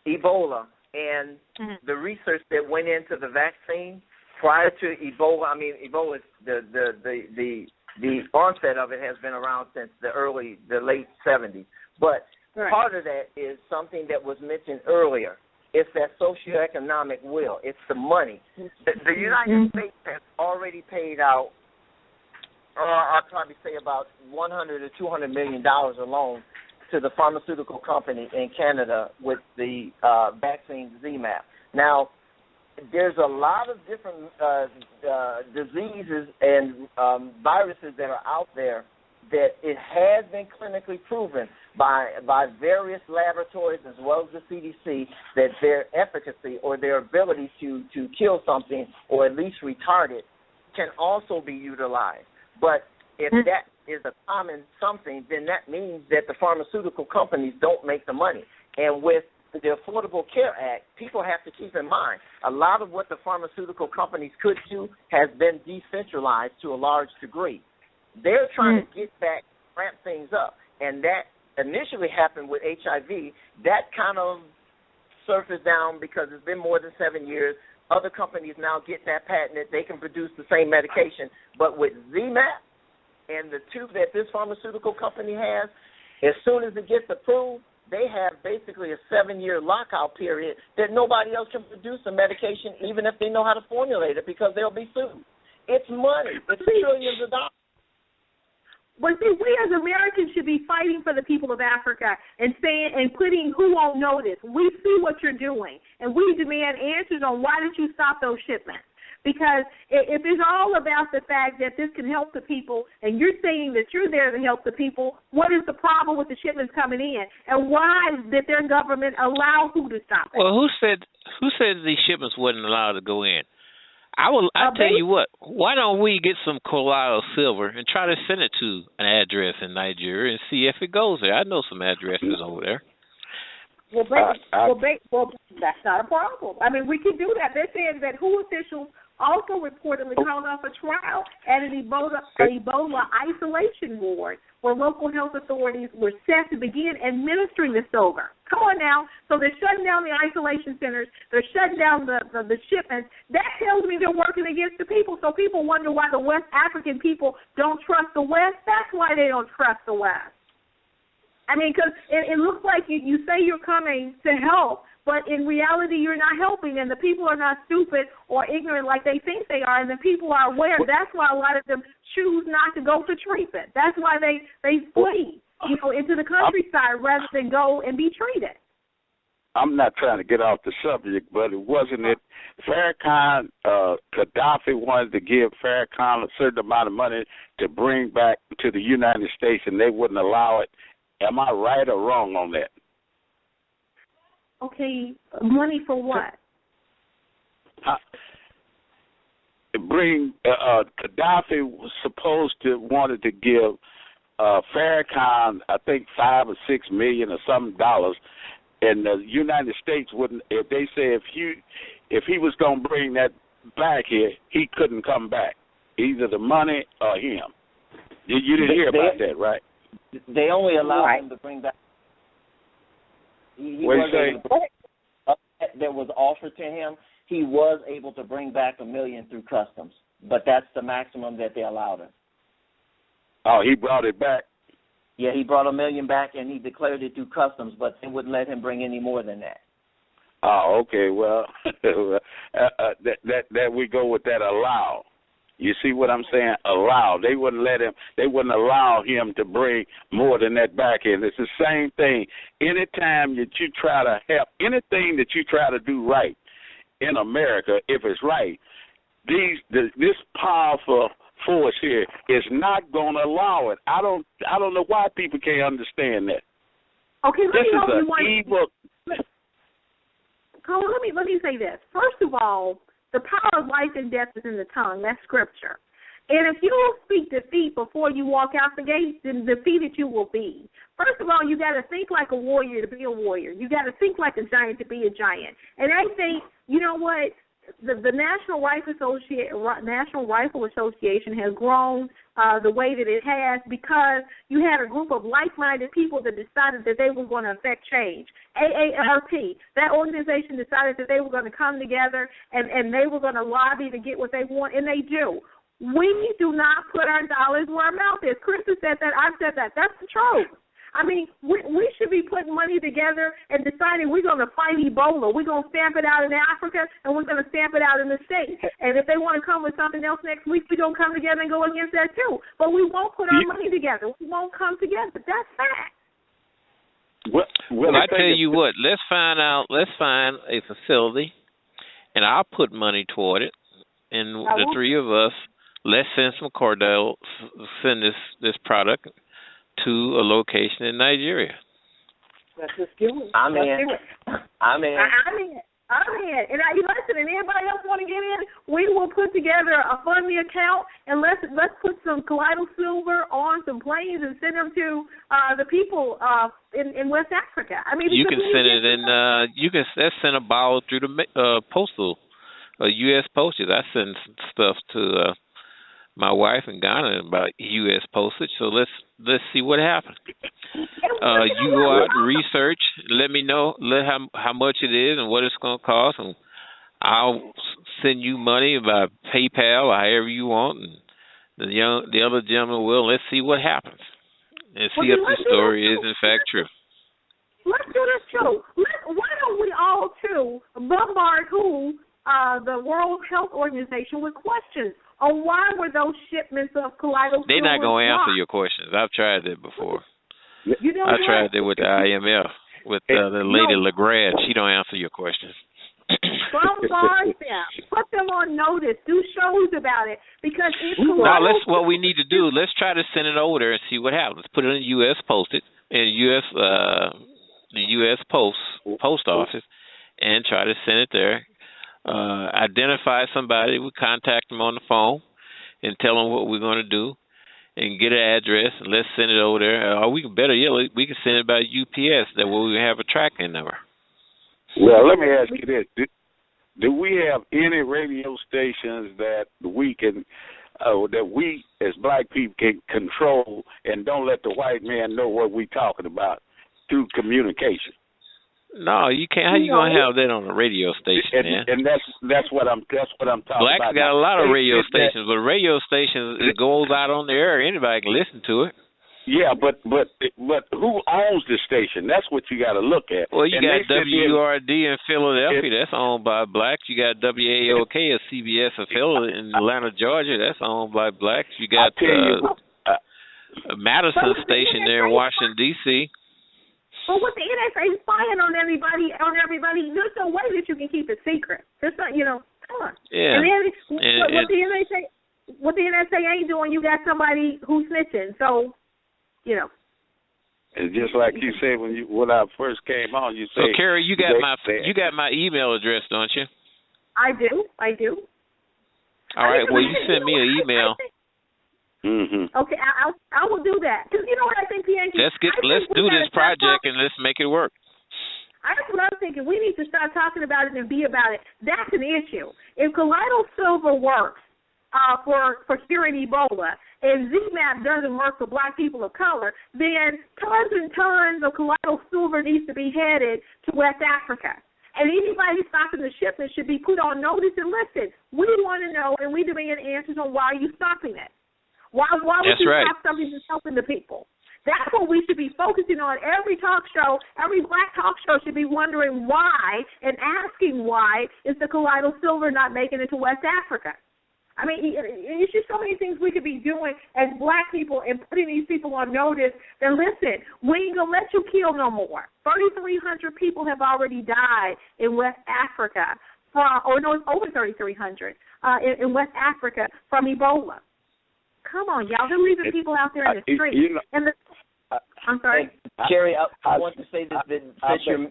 Ebola and the research that went into the vaccine prior to Ebola, I mean, Ebola, the onset of it has been around since the late 70s. But part of that is something that was mentioned earlier. It's that socioeconomic will. It's the money. The United States has already paid out, I'd probably say about $100 or $200 million alone to the pharmaceutical company in Canada with the vaccine ZMapp. Now, there's a lot of different diseases and viruses that are out there that it has been clinically proven by various laboratories as well as the CDC that their efficacy or their ability to kill something or at least retard it can also be utilized. But if that is a common something, then that means that the pharmaceutical companies don't make the money. And with the Affordable Care Act, people have to keep in mind a lot of what the pharmaceutical companies could do has been decentralized to a large degree. They're trying to get back, ramp things up, and that initially happened with HIV. That kind of surfaced down because it's been more than 7 years. Other companies now get that patented. They can produce the same medication. But with ZMapp and the tube that this pharmaceutical company has, as soon as it gets approved, they have basically a 7-year lockout period that nobody else can produce a medication even if they know how to formulate it because they'll be sued. It's money. It's trillions of dollars. But see, we as Americans should be fighting for the people of Africa and saying and putting who on notice. We see what you're doing, and we demand answers on why did you stop those shipments? Because if it's all about the fact that this can help the people, and you're saying that you're there to help the people, what is the problem with the shipments coming in, and why did their government allow who to stop it? Well, who said these shipments wasn't allowed to go in? I tell you what, why don't we get some colloidal silver and try to send it to an address in Nigeria and see if it goes there? I know some addresses over there. Well, that's not a problem. I mean, we can do that. They're saying that WHO officials also reportedly called off a trial at an Ebola isolation ward where local health authorities were set to begin administering the silver. Come on now. So they're shutting down the isolation centers. They're shutting down the shipments. That tells me they're working against the people. So people wonder why the West African people don't trust the West. That's why they don't trust the West. I mean, because it looks like you say you're coming to help, but in reality you're not helping, and the people are not stupid or ignorant like they think they are, and the people are aware. That's why a lot of them choose not to go for treatment. That's why they flee, into the countryside rather than go and be treated. I'm not trying to get off the subject, but wasn't it Farrakhan, Gaddafi wanted to give Farrakhan a certain amount of money to bring back to the United States, and they wouldn't allow it. Am I right or wrong on that? Okay, money for what? Gaddafi was supposed to wanted to give Farrakhan, I think, $5 or $6 million or some dollars, and the United States wouldn't. If they say if he was going to bring that back here, he couldn't come back, either the money or him. You didn't hear about that, right? They only allowed him to bring back. That was offered to him. He was able to bring back $1 million through customs, but that's the maximum that they allowed him. Oh, he brought it back. Yeah, he brought $1 million back, and he declared it through customs, but they wouldn't let him bring any more than that. Oh, okay. Well, that we go with that allow. You see what I'm saying? Allow. They wouldn't let him. They wouldn't allow him to bring more than that back in. It's the same thing. Anytime that you try to help, anything that you try to do right in America, if it's right, this powerful force here is not going to allow it. I don't know why people can't understand that. Okay, let me help you one. Evil. Colin, let me say this. First of all, the power of life and death is in the tongue. That's scripture. And if you don't speak defeat before you walk out the gate, then defeated you will be. First of all, you got to think like a warrior to be a warrior. You got to think like a giant to be a giant. And I think, you know what, the National Rifle Association has grown the way that it has because you had a group of like-minded people that decided that they were going to affect change. AARP, that organization decided that they were going to come together and they were going to lobby to get what they want, and they do. We do not put our dollars where our mouth is. Chris has said that. I've said that. That's the truth. I mean, we should be putting money together and deciding we're going to fight Ebola. We're going to stamp it out in Africa, and we're going to stamp it out in the States. And if they want to come with something else next week, we're going to come together and go against that too. But we won't put our money together. We won't come together. That's fact. Well, I tell you what, let's find a facility, and I'll put money toward it. And the three of us, let's send some Cordell, send this product to a location in Nigeria. Let's just do it. I'm in. And listen, and anybody else want to get in, we will put together a funding account and let's put some colloidal silver on some planes and send them to the people in West Africa. I mean, you can send it in. Let's send a bottle through the postal, U.S. postage. I send stuff to my wife in Ghana about U.S. postage. So let's see what happens. You go out and research. Let me know how much it is and what it's going to cost, and I'll send you money by PayPal or however you want, and the other gentleman will. Let's see what happens and see if the story is in fact true. Let's do this too. Why don't we all too bombard the World Health Organization with questions on why were those shipments of colloidal silver? They're not going to answer your questions. I've tried that before. You know I tried that with the IMF, with the lady LeGrand. She don't answer your questions. Bombard them. Put them on notice. Do shows about it. Because it's what we need to do, let's try to send it over there and see what happens. Put it in U.S. postage, in the U.S. post office, and try to send it there. Identify somebody, we contact them on the phone and tell them what we're going to do and get an address and let's send it over there. Or we can send it by UPS. That way we have a tracking number. Well, let me ask you this. Do we have any radio stations that we can, that we as black people can control and don't let the white man know what we're talking about through communication? No, you can't. How you gonna have that on a radio station, man? And that's what I'm talking about. Blacks got a lot of radio stations, but radio stations, it goes out on the air. Anybody can listen to it. Yeah, but who owns the station? That's what you got to look at. Well, you got WURD in Philadelphia. That's owned by blacks. You got WAOK or CBS in in Atlanta, Georgia. That's owned by blacks. You got Madison station there in Washington D.C. But with the NSA spying on everybody, there's no way that you can keep it secret. There's not, come on. Yeah. And what the NSA ain't doing, you got somebody who's snitching. So, It's just like you said when I first came on. You said. So, Kheri, you got my email address, don't you? I do. All right. Well, you send me an email. Mm-hmm. Okay, I will do that. Because you know what I think, Bianchi? Let's do this project and let's make it work. That's what I'm thinking. We need to start talking about it and be about it. That's an issue. If colloidal silver works for curing Ebola, and ZMAP doesn't work for black people of color, then tons and tons of colloidal silver needs to be headed to West Africa. And anybody stopping the shipment should be put on notice and listen. We want to know, and we demand answers on why you're stopping it. Why would you stop something that's helping the people? That's what we should be focusing on. Every talk show, every black talk show should be wondering why and asking why is the colloidal silver not making it to West Africa. I mean, it's just so many things we could be doing as black people and putting these people on notice that, listen, we ain't going to let you kill no more. 3,300 people have already died in West Africa it's over 3,300 in West Africa from Ebola. Come on, y'all. They're leaving people out there in the street. I'm sorry? Kheri, I want to say that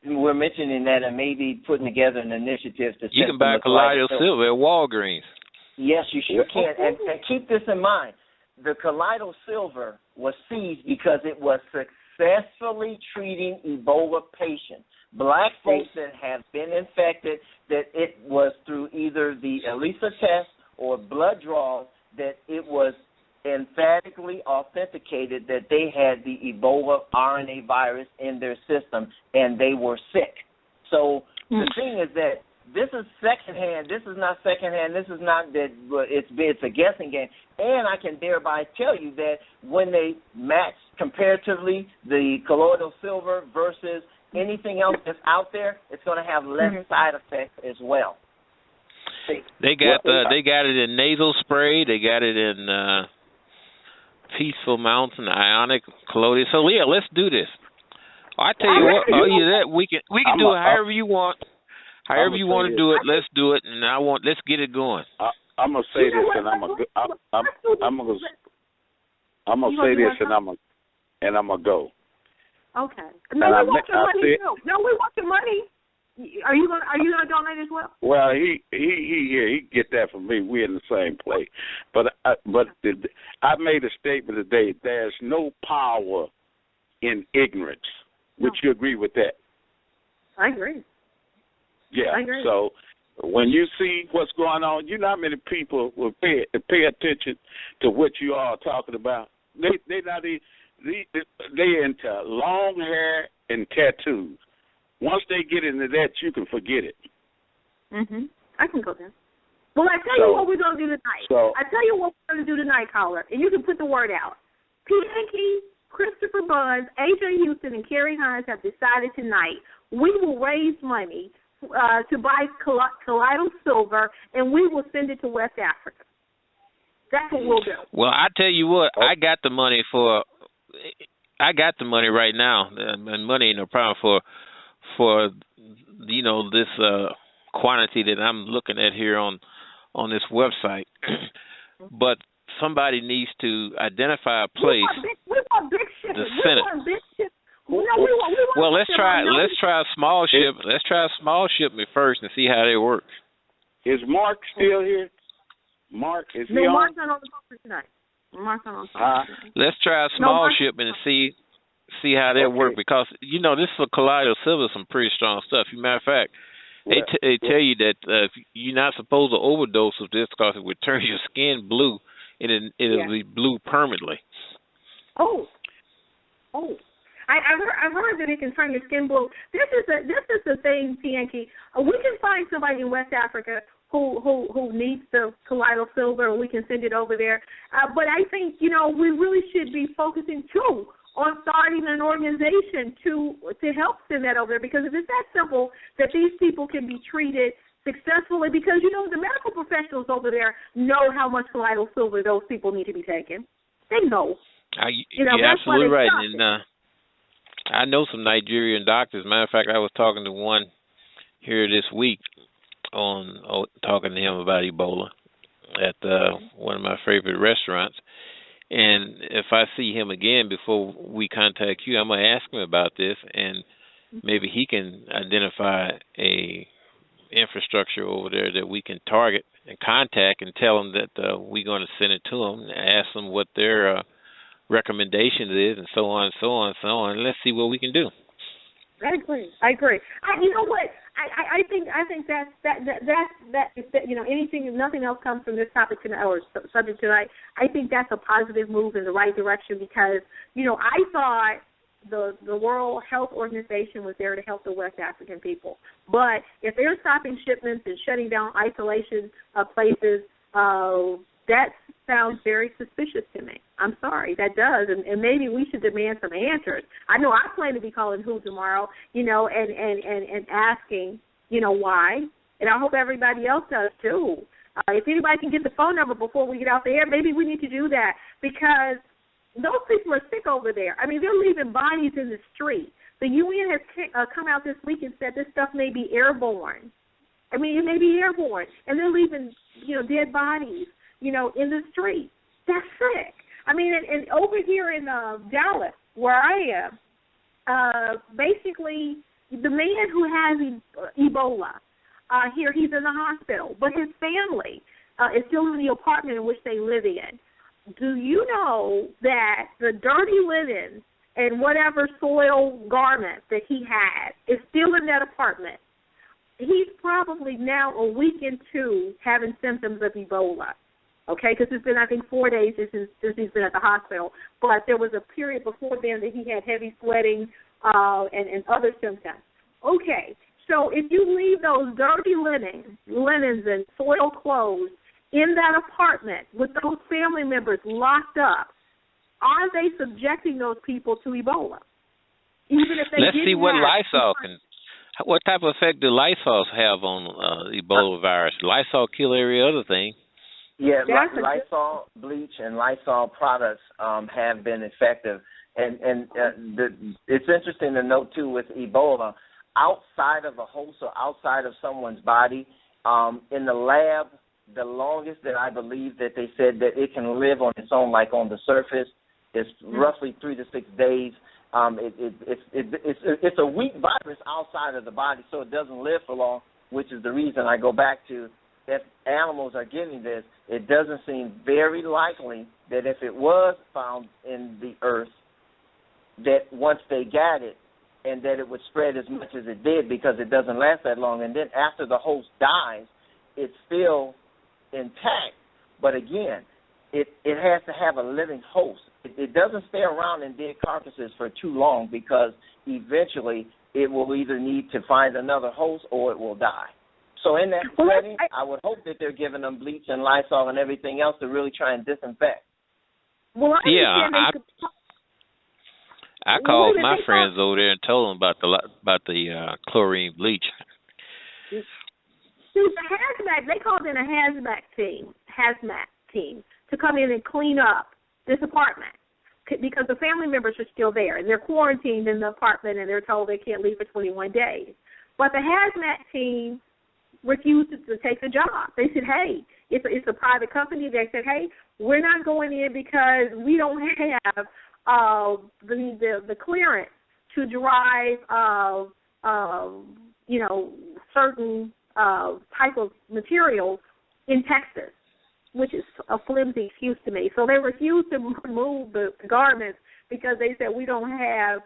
we're mentioning that and maybe putting together an initiative to you can buy colloidal silver at Walgreens. Yes, you sure can. And keep this in mind. The colloidal silver was seized because it was successfully treating Ebola patients. Black folks that have been infected, that it was through either the ELISA test or blood draws that it was emphatically authenticated that they had the Ebola RNA virus in their system and they were sick. So the thing is that this is secondhand. This is not secondhand. This is not that it's a guessing game. And I can thereby tell you that when they match comparatively the colloidal silver versus anything else that's out there, it's going to have less side effects as well. They got it in nasal spray. They got it in Peaceful Mountain Ionic colloidal. So yeah, let's do this. I tell you what, we can do it however you want. However you want to do it, let's do it, and let's get it going. I'm gonna say this, and I'm gonna say this, and I'm gonna go. Okay. No, we want your money too. No, we want your money. Are you gonna donate as well? Well, he get that from me. We're in the same place. But I made a statement today. There's no power in ignorance. Would you agree with that? I agree. Yeah. I agree. So when you see what's going on, you know how many people will pay attention to what you all are talking about. They're into long hair and tattoos. Once they get into that, you can forget it. I can go there. Well, I tell you what we're going to do tonight. I tell you what we're going to do tonight, caller, and you can put the word out. P.A.K., Christopher Buzz, A.J. Houston, and Kheri Hines have decided tonight we will raise money to buy colloidal silver, and we will send it to West Africa. That's what we'll do. Well, I tell you what, I got the money right now, and money ain't no problem for this quantity that I'm looking at here on this website. But somebody needs to identify a place. We want big shipment. The Senate. We want big shipment. No, let's try a small shipment. Let's try a small shipment first and see how they work. Is Mark still here? Mark, is he on? No, Mark's not on the phone tonight. Mark's not on the phone. Let's try a small shipment and see how they work, because this for colloidal silver, some pretty strong stuff. As a matter of fact, they tell you that you're not supposed to overdose of this because it would turn your skin blue, and it'll be blue permanently. Oh. I've heard that it can turn your skin blue. This is the thing, P.A.K. We can find somebody in West Africa who needs the colloidal silver, and we can send it over there. But I think we really should be focusing too on starting an organization to help send that over there, because if it's that simple that these people can be treated successfully, because the medical professionals over there know how much colloidal silver those people need to be taking. They know. You're absolutely right. And I know some Nigerian doctors. Matter of fact, I was talking to one here this week talking to him about Ebola at one of my favorite restaurants. And if I see him again before we contact you, I'm going to ask him about this, and maybe he can identify a infrastructure over there that we can target and contact and tell them that we're going to send it to them and ask them what their recommendation is, and so on and so on and so on. And let's see what we can do. I agree. You know what? I think that's anything, if nothing else comes from this topic tonight or subject tonight, I think that's a positive move in the right direction, because I thought the World Health Organization was there to help the West African people, but if they're stopping shipments and shutting down isolation places, that sounds very suspicious to me. I'm sorry, that does, and maybe we should demand some answers. I know I plan to be calling WHO tomorrow, and asking, why, and I hope everybody else does too. If anybody can get the phone number before we get off the air, maybe we need to do that, because those people are sick over there. I mean, they're leaving bodies in the street. The UN has come out this week and said this stuff may be airborne. I mean, it may be airborne, and they're leaving, dead bodies, in the street. That's sick. I mean, and over here in Dallas, where I am, basically the man who has Ebola, here he's in the hospital, but his family is still in the apartment in which they live in. Do you know that the dirty linen and whatever soil garment that he had is still in that apartment? He's probably now a week into having symptoms of Ebola, okay, because it's been, I think, 4 days since he's been at the hospital. But there was a period before then that he had heavy sweating and other symptoms. Okay, so if you leave those dirty linens and soiled clothes in that apartment with those family members locked up, are they subjecting those people to Ebola? Even if they Let's see what Lysol can. What type of effect do Lysol have on Ebola virus? Lysol kill every other thing. Yeah, Lysol, bleach, and Lysol products have been effective. And it's interesting to note, too, with Ebola, outside of a host or outside of someone's body, in the lab, the longest that I believe that they said that it can live on its own, like on the surface, is roughly 3 to 6 days. It's a weak virus outside of the body, so it doesn't live for long, which is the reason I go back to, if animals are getting this, it doesn't seem very likely that if it was found in the earth, that once they got it, and that it would spread as much as it did, because it doesn't last that long. And then after the host dies, it's still intact. But again, it has to have a living host. It doesn't stay around in dead carcasses for too long, because eventually it will either need to find another host or it will die. So in that setting, I would hope that they're giving them bleach and Lysol and everything else to really try and disinfect. Well, I called my friends over there and told them about the chlorine bleach. The hazmat, they called in a hazmat team to come in and clean up this apartment, because the family members are still there and they're quarantined in the apartment and they're told they can't leave for 21 days. But the hazmat team refused to take the job. They said, hey, it's a private company. They said, hey, we're not going in because we don't have the clearance to drive certain type of materials in Texas, which is a flimsy excuse to me. So they refused to remove the garments because they said we don't have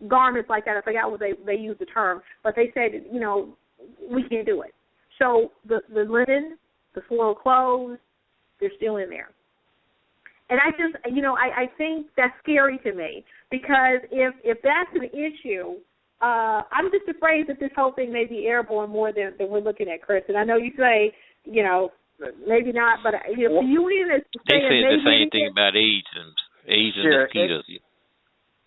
garments like that. I forgot what they used the term, but they said we can't do it. So the linen, the soiled clothes, they're still in there. And I just, I think that's scary to me, because if that's an issue, I'm just afraid that this whole thing may be airborne more than we're looking at, Chris. And I know you say, maybe not, but the UN is saying they said the same thing about AIDS and mosquitoes.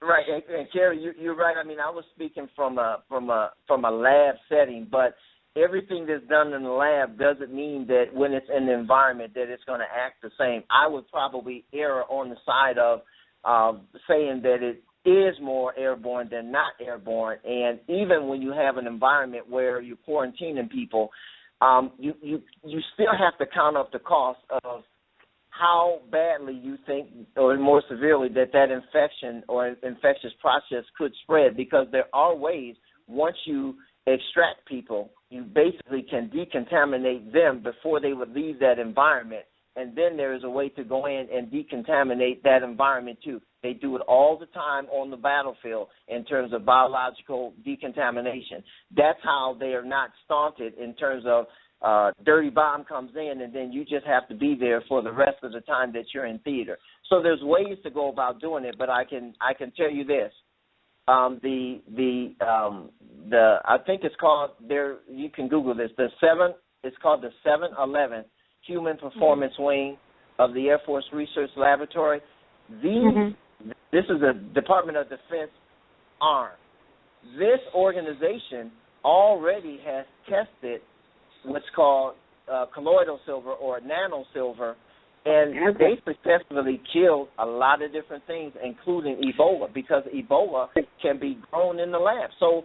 Right, and Kheri, you're right. I mean, I was speaking from a lab setting, but everything that's done in the lab doesn't mean that when it's in the environment that it's going to act the same. I would probably err on the side of saying that it is more airborne than not airborne. And even when you have an environment where you're quarantining people, you still have to count up the cost of how badly you think, or more severely, that infection or infectious process could spread, because there are ways, once you extract people, you basically can decontaminate them before they would leave that environment, and then there is a way to go in and decontaminate that environment too. They do it all the time on the battlefield in terms of biological decontamination. That's how they are not stunted in terms of dirty bomb comes in and then you just have to be there for the rest of the time that you're in theater. So there's ways to go about doing it, but I can tell you this. I think it's called there. You can Google this. It's called the 711 Human Performance Wing of the Air Force Research Laboratory. This is a Department of Defense arm. This organization already has tested what's called colloidal silver or nano silver, and they successfully killed a lot of different things, including Ebola, because Ebola can be grown in the lab. So,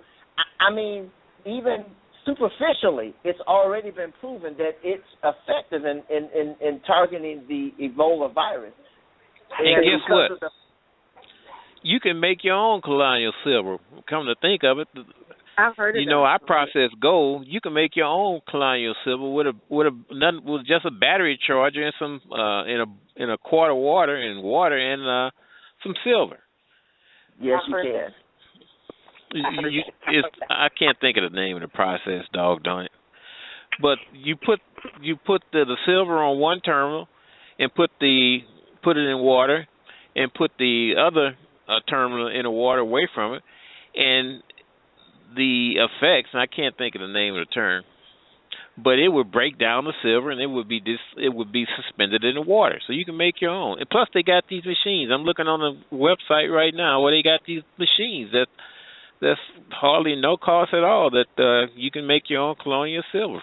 I mean, even superficially, it's already been proven that it's effective in targeting the Ebola virus. And guess what? You can make your own colonial silver. Come to think of it, I've heard of you know, I process gold. You can make your own colonial silver with just a battery charger and some in a quart of water and some silver. Yes, you can. I can't think of the name of the process, doggone it. But you put the silver on one terminal and put it in water and put the other terminal in the water away from it, and the effects, and I can't think of the name of the term, but it would break down the silver and it would be suspended in the water. So you can make your own. And plus they got these machines. I'm looking on the website right now where they got these machines that's hardly no cost at all, that you can make your own colonial silver.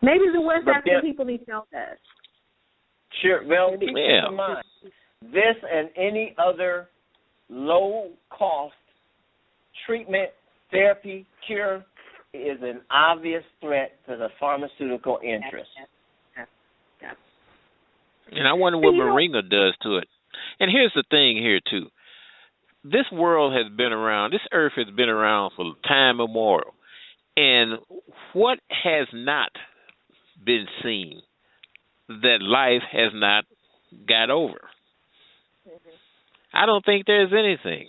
Maybe the West African people need to know that. Sure. Well, keep in mind, this and any other low-cost treatment, therapy, cure is an obvious threat to the pharmaceutical interest. And I wonder what moringa does to it. And here's the thing here, too. This world has been around, this earth has been around for time immemorial. And what has not been seen that life has not got over? I don't think there's anything.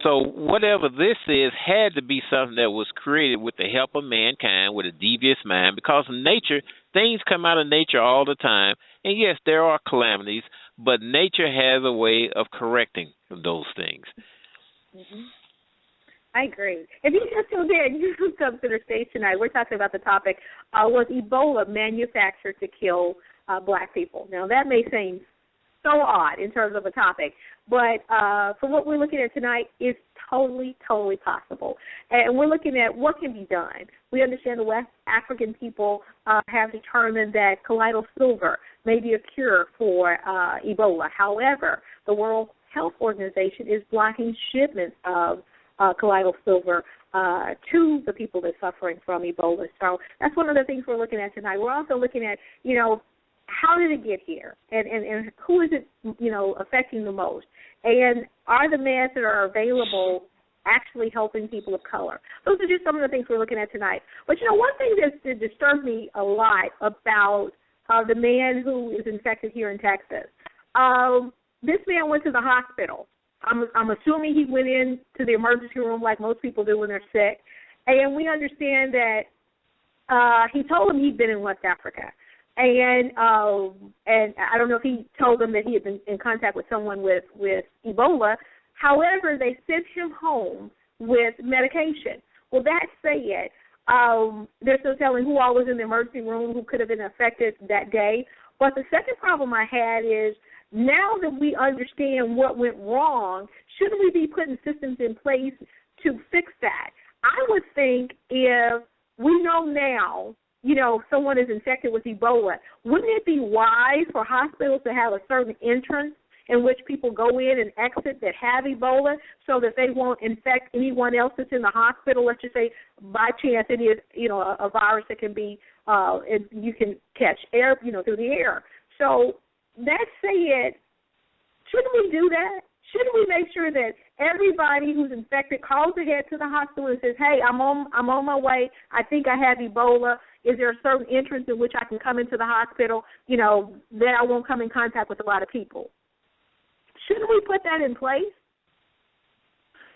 So whatever this is had to be something that was created with the help of mankind, with a devious mind, because nature, things come out of nature all the time. And yes, there are calamities, but nature has a way of correcting those things. Mm-hmm. I agree. If you just tuned in, you come to the stage tonight. We're talking about the topic, was Ebola manufactured to kill black people? Now, that may seem so odd in terms of a topic, but for what we're looking at tonight, it's totally, totally possible. And we're looking at what can be done. We understand the West African people have determined that colloidal silver may be a cure for Ebola. However, the World Health Organization is blocking shipments of colloidal silver to the people that are suffering from Ebola. So that's one of the things we're looking at tonight. We're also looking at, how did it get here, and who is it, affecting the most, and are the meds that are available actually helping people of color? Those are just some of the things we're looking at tonight. But one thing that disturbs me a lot about the man who is infected here in Texas. This man went to the hospital. I'm assuming he went into the emergency room like most people do when they're sick, and we understand that he told them he'd been in West Africa. And I don't know if he told them that he had been in contact with someone with Ebola. However, they sent him home with medication. Well, that said, they're still telling who all was in the emergency room, who could have been affected that day. But the second problem I had is, now that we understand what went wrong, shouldn't we be putting systems in place to fix that? I would think if we know now, someone is infected with Ebola, wouldn't it be wise for hospitals to have a certain entrance in which people go in and exit that have Ebola so that they won't infect anyone else that's in the hospital? Let's just say by chance it is, a virus that can be, you can catch air, through the air. So that said, shouldn't we do that? Shouldn't we make sure that everybody who's infected calls ahead to the hospital and says, hey, I'm on my way. I think I have Ebola. Is there a certain entrance in which I can come into the hospital, that I won't come in contact with a lot of people? Shouldn't we put that in place?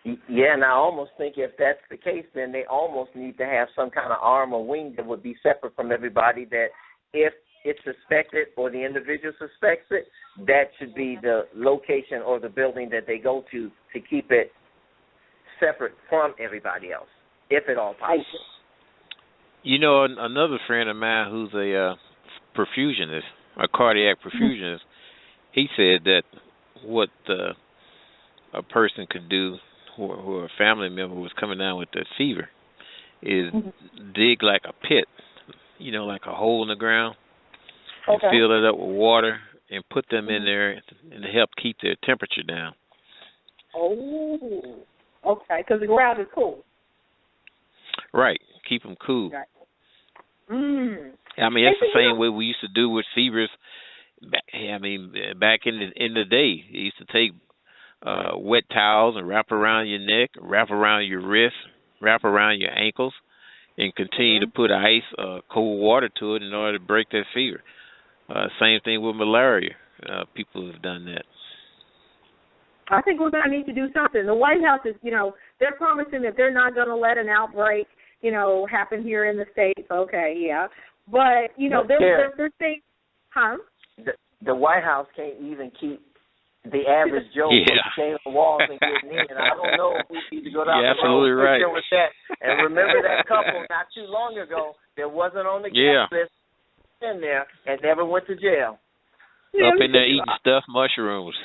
Yeah, and I almost think if that's the case, then they almost need to have some kind of arm or wing that would be separate from everybody, that if it's suspected or the individual suspects it, that should be the location or the building that they go to keep it separate from everybody else, if at all possible. Another friend of mine who's a perfusionist, a cardiac perfusionist, he said that what a person could do who a family member was coming down with the fever is dig like a pit like a hole in the ground, and Okay. fill it up with water and put them in there and to help keep their temperature down. Oh, okay, because the ground is cool. Right, keep them cool. Right. I mean, it's the same way we used to do with fevers. Back in the day, you used to take wet towels and wrap around your neck, wrap around your wrists, wrap around your ankles, and continue to put ice, cold water to it in order to break that fever. Same thing with malaria. People have done that. I think we're going to need to do something. The White House is, they're promising that they're not going to let an outbreak, happen here in the States. Okay, yeah. But, they're saying, huh? The White House can't even keep the average Joe from scaling the walls and getting in. I don't know if we need to go down the road right. with that. And remember that couple not too long ago that wasn't on the guest list in there and never went to jail. Up in there eating stuffed mushrooms.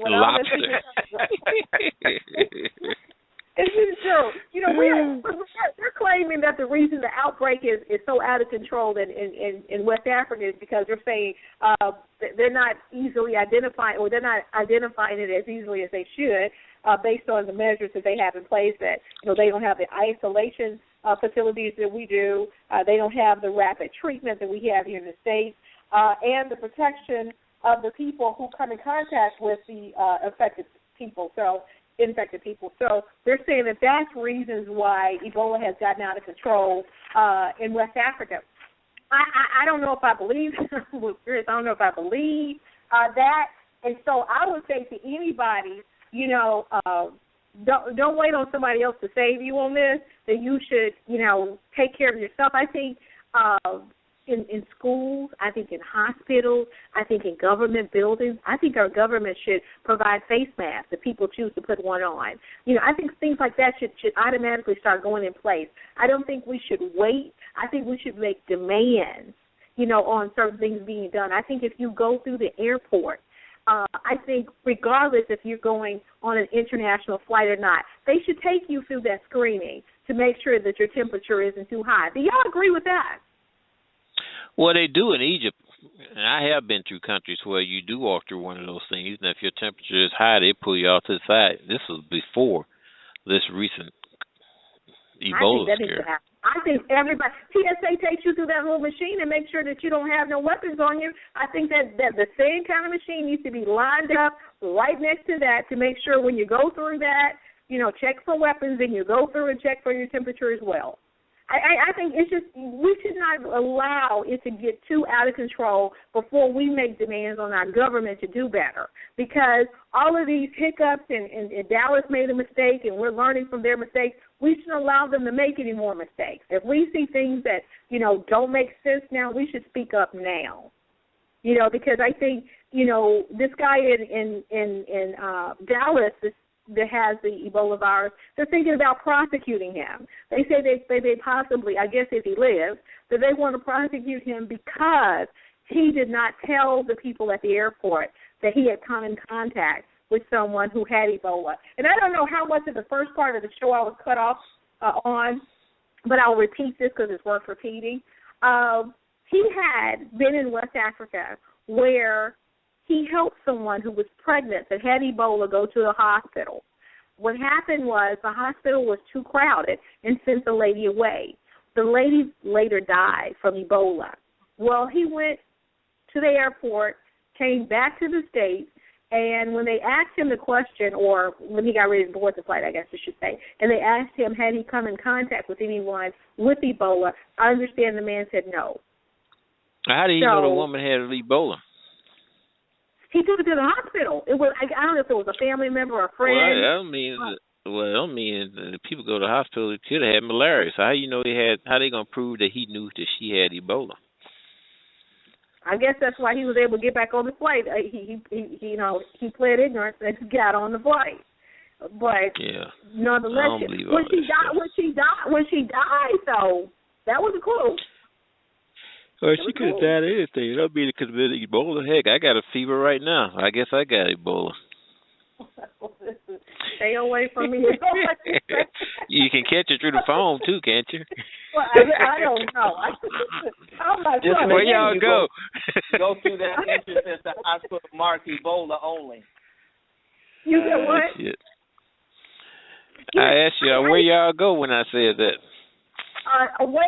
Lobster. It's true. They're claiming that the reason the outbreak is so out of control in West Africa is because they're saying they're not easily identifying, or they're not identifying it as easily as they should, based on the measures that they have in place. That they don't have the isolation facilities that we do. They don't have the rapid treatment that we have here in the States, and the protection of the people who come in contact with the infected people. So they're saying that that's reasons why Ebola has gotten out of control in West Africa. I don't know if I believe I don't know if I believe that. And so I would say to anybody, don't wait on somebody else to save you on this. That you should, take care of yourself. I think in schools, I think in hospitals, I think in government buildings, I think our government should provide face masks if people choose to put one on. I think things like that should automatically start going in place. I don't think we should wait. I think we should make demands, on certain things being done. I think if you go through the airport, I think regardless if you're going on an international flight or not, they should take you through that screening to make sure that your temperature isn't too high. Do y'all agree with that? Well, they do in Egypt, and I have been through countries where you do walk through one of those things, and if your temperature is high, they pull you off to the side. This was before this recent Ebola scare. I think everybody, TSA takes you through that little machine and makes sure that you don't have no weapons on you. I think that the same kind of machine needs to be lined up right next to that to make sure when you go through that, check for weapons, and you go through and check for your temperature as well. I think it's just we should not allow it to get too out of control before we make demands on our government to do better. Because all of these hiccups and Dallas made a mistake and we're learning from their mistakes, we shouldn't allow them to make any more mistakes. If we see things that, don't make sense now, we should speak up now. Because I think, this guy in Dallas, that has the Ebola virus, they're thinking about prosecuting him. They say they possibly, I guess if he lives, that they want to prosecute him because he did not tell the people at the airport that he had come in contact with someone who had Ebola. And I don't know how much of the first part of the show I was cut off on, but I'll repeat this because it's worth repeating. He had been in West Africa where he helped someone who was pregnant that had Ebola go to the hospital. What happened was the hospital was too crowded and sent the lady away. The lady later died from Ebola. Well, he went to the airport, came back to the States, and when they asked him the question, or when he got ready to board the flight, I guess I should say, and they asked him, had he come in contact with anyone with Ebola, I understand the man said no. How did he know the woman had Ebola? He took it to the hospital. It was, I don't know if it was a family member or a friend. Well, I mean, the people go to the hospital, they could have had malaria. So how how they going to prove that he knew that she had Ebola? I guess that's why he was able to get back on the flight. He pled ignorance and got on the flight. But nonetheless, when she died, so that was a clue. Well, she could have died of anything. That mean it could have been Ebola. Heck, I got a fever right now. I guess I got Ebola. Stay away from me. You can catch it through the phone too, can't you? Well, I don't know. I'm not Just sure. Where y'all go? Go through that entrance at the hospital marked Ebola only. You said what? Shit. I asked y'all where y'all go when I said that. Away.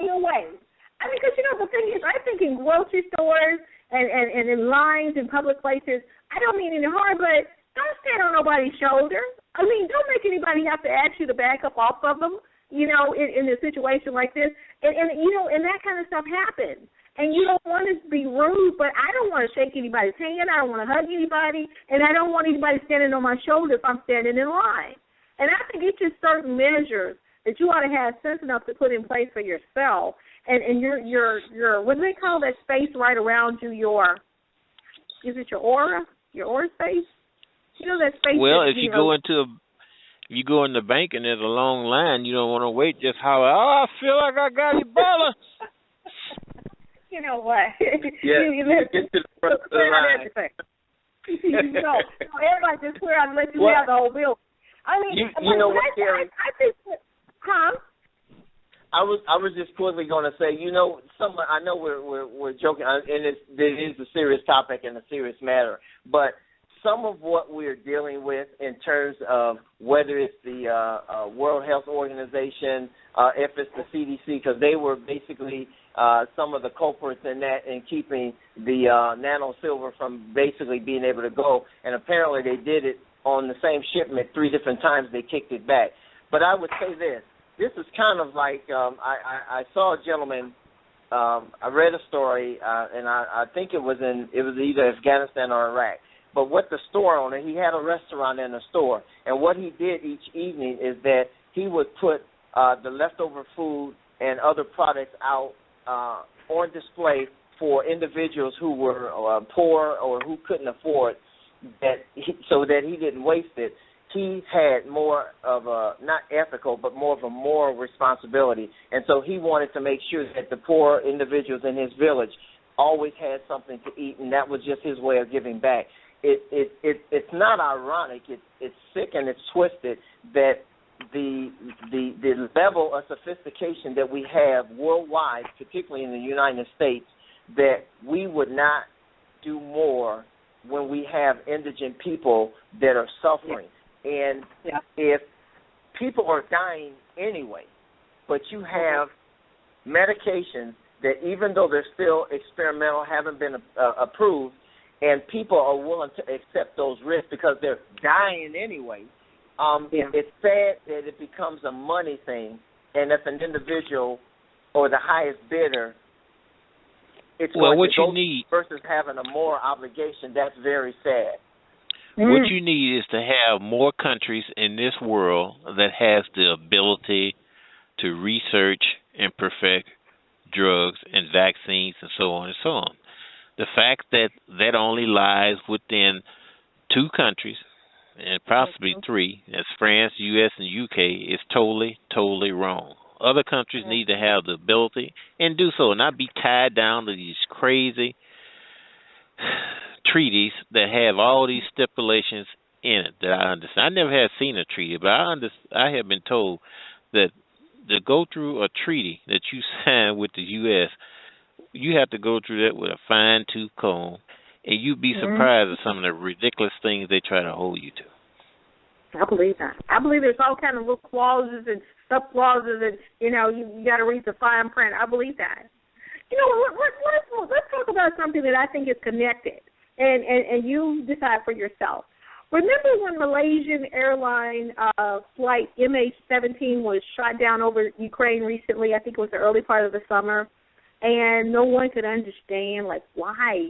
I mean, because, the thing is, I think in grocery stores and in lines in public places, I don't mean any harm, but don't stand on nobody's shoulder. I mean, don't make anybody have to ask you to back up off of them, in a situation like this. And that kind of stuff happens. And you don't want to be rude, but I don't want to shake anybody's hand. I don't want to hug anybody. And I don't want anybody standing on my shoulder if I'm standing in line. And I think it's just certain measures that you ought to have sense enough to put in place for yourself. And your what do they call that space right around you? Is it your aura? Your aura space? That space. Well, if you go in the bank and there's a long line, you don't want to wait. Just holler, I feel like I got Ebola. You know what? Yeah, get to the front of the line. Everybody just clear out and let you have the whole bill. I mean, you know what, Kheri? I think, huh? I was just quickly going to say, I know we're joking, and it is a serious topic and a serious matter, but some of what we're dealing with in terms of whether it's the World Health Organization, if it's the CDC, because they were basically some of the culprits in that in keeping the nano silver from basically being able to go, and apparently they did it on the same shipment 3 different times. They kicked it back. But I would say this is kind of like I saw a gentleman. I read a story, and I think it was either Afghanistan or Iraq. But what the store owner, he had a restaurant in the store, and what he did each evening is that he would put the leftover food and other products out on display for individuals who were poor or who couldn't afford so that he didn't waste it. He had more of a, not ethical, but more of a moral responsibility. And so he wanted to make sure that the poor individuals in his village always had something to eat, and that was just his way of giving back. It's not ironic. It's sick and it's twisted that the level of sophistication that we have worldwide, particularly in the United States, that we would not do more when we have indigent people that are suffering. And if people are dying anyway, but you have medications that even though they're still experimental, haven't been approved, and people are willing to accept those risks because they're dying anyway, it's sad that it becomes a money thing, and if an individual or the highest bidder, it's what you need versus having a moral obligation. That's very sad. What you need is to have more countries in this world that has the ability to research and perfect drugs and vaccines and so on and so on. The fact that only lies within 2 countries and possibly 3, that's France, U.S., and U.K., is totally, totally wrong. Other countries need to have the ability and do so, and not be tied down to these crazy treaties that have all these stipulations in it that I understand. I never have seen a treaty, but I have been told that to go through a treaty that you sign with the U.S., you have to go through that with a fine-tooth comb, and you'd be surprised at some of the ridiculous things they try to hold you to. I believe that. I believe there's all kind of little clauses and sub-clauses, and, you got to read the fine print. I believe that. Let's talk about something that I think is connected, and you decide for yourself. Remember when Malaysian airline flight MH17 was shot down over Ukraine recently? I think it was the early part of the summer, and no one could understand, why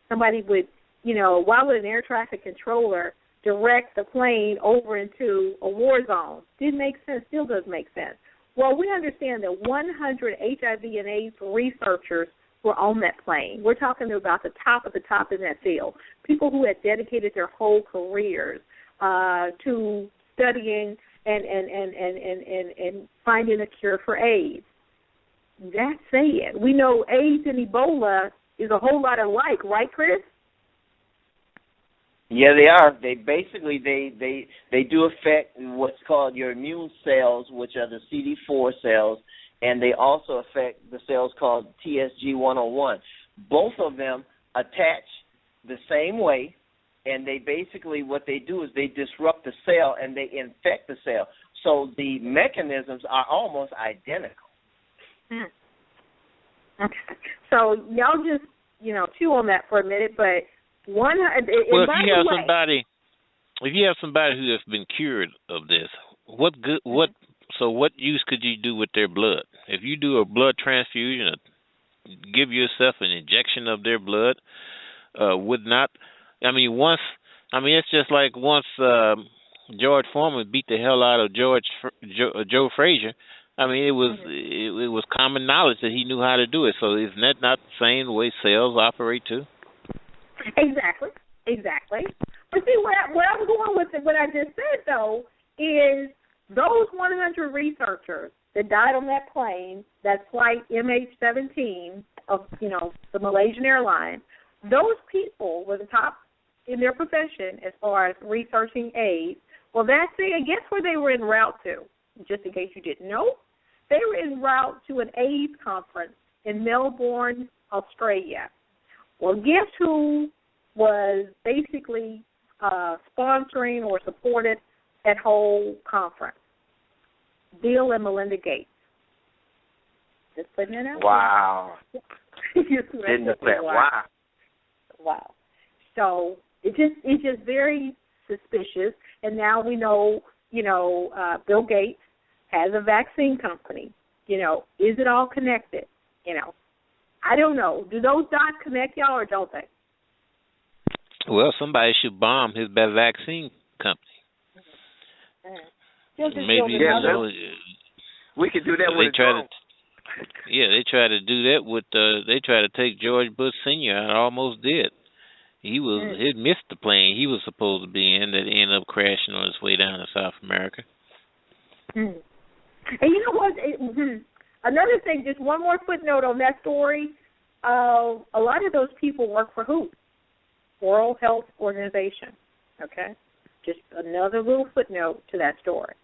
somebody would, why would an air traffic controller direct the plane over into a war zone? Didn't make sense, still doesn't make sense. Well, we understand that 100 HIV and AIDS researchers were on that plane. We're talking about the top of the top in that field, people who had dedicated their whole careers to studying and finding a cure for AIDS. That said, we know AIDS and Ebola is a whole lot alike, right, Chris? Yeah, they are. They basically they do affect what's called your immune cells, which are the CD4 cells, and they also affect the cells called TSG101. Both of them attach the same way, and they basically, what they do is they disrupt the cell and they infect the cell. So the mechanisms are almost identical. Okay. So y'all just, chew on that for a minute, but well, if you have somebody who has been cured of this, what use could you do with their blood? If you do a blood transfusion, or give yourself an injection of their blood, it's just like once George Foreman beat the hell out of Joe Frazier. I mean, it was common knowledge that he knew how to do it. So isn't that not the same way cells operate too? Exactly. But see, what I'm going with what I just said, though, is those 100 researchers that died on that plane, that flight MH17 of, the Malaysian airline, those people were the top in their profession as far as researching AIDS. Well, guess where they were en route to? Just in case you didn't know, they were en route to an AIDS conference in Melbourne, Australia. Well, guess who was basically sponsoring or supported that whole conference? Bill and Melinda Gates. Just putting it out. Wow. Didn't know that. Wow. So it's just very suspicious. And now we know, Bill Gates has a vaccine company. Is it all connected? I don't know. Do those dots connect y'all or don't they? Well, somebody should bomb his vaccine company. Maybe we could do that with they try to do that with. They try to take George Bush Sr. I almost did. He missed the plane he was supposed to be in that ended up crashing on its way down to South America. And you know what? Another thing, just one more footnote on that story. A lot of those people work for WHO, World Health Organization. Okay? Just another little footnote to that story.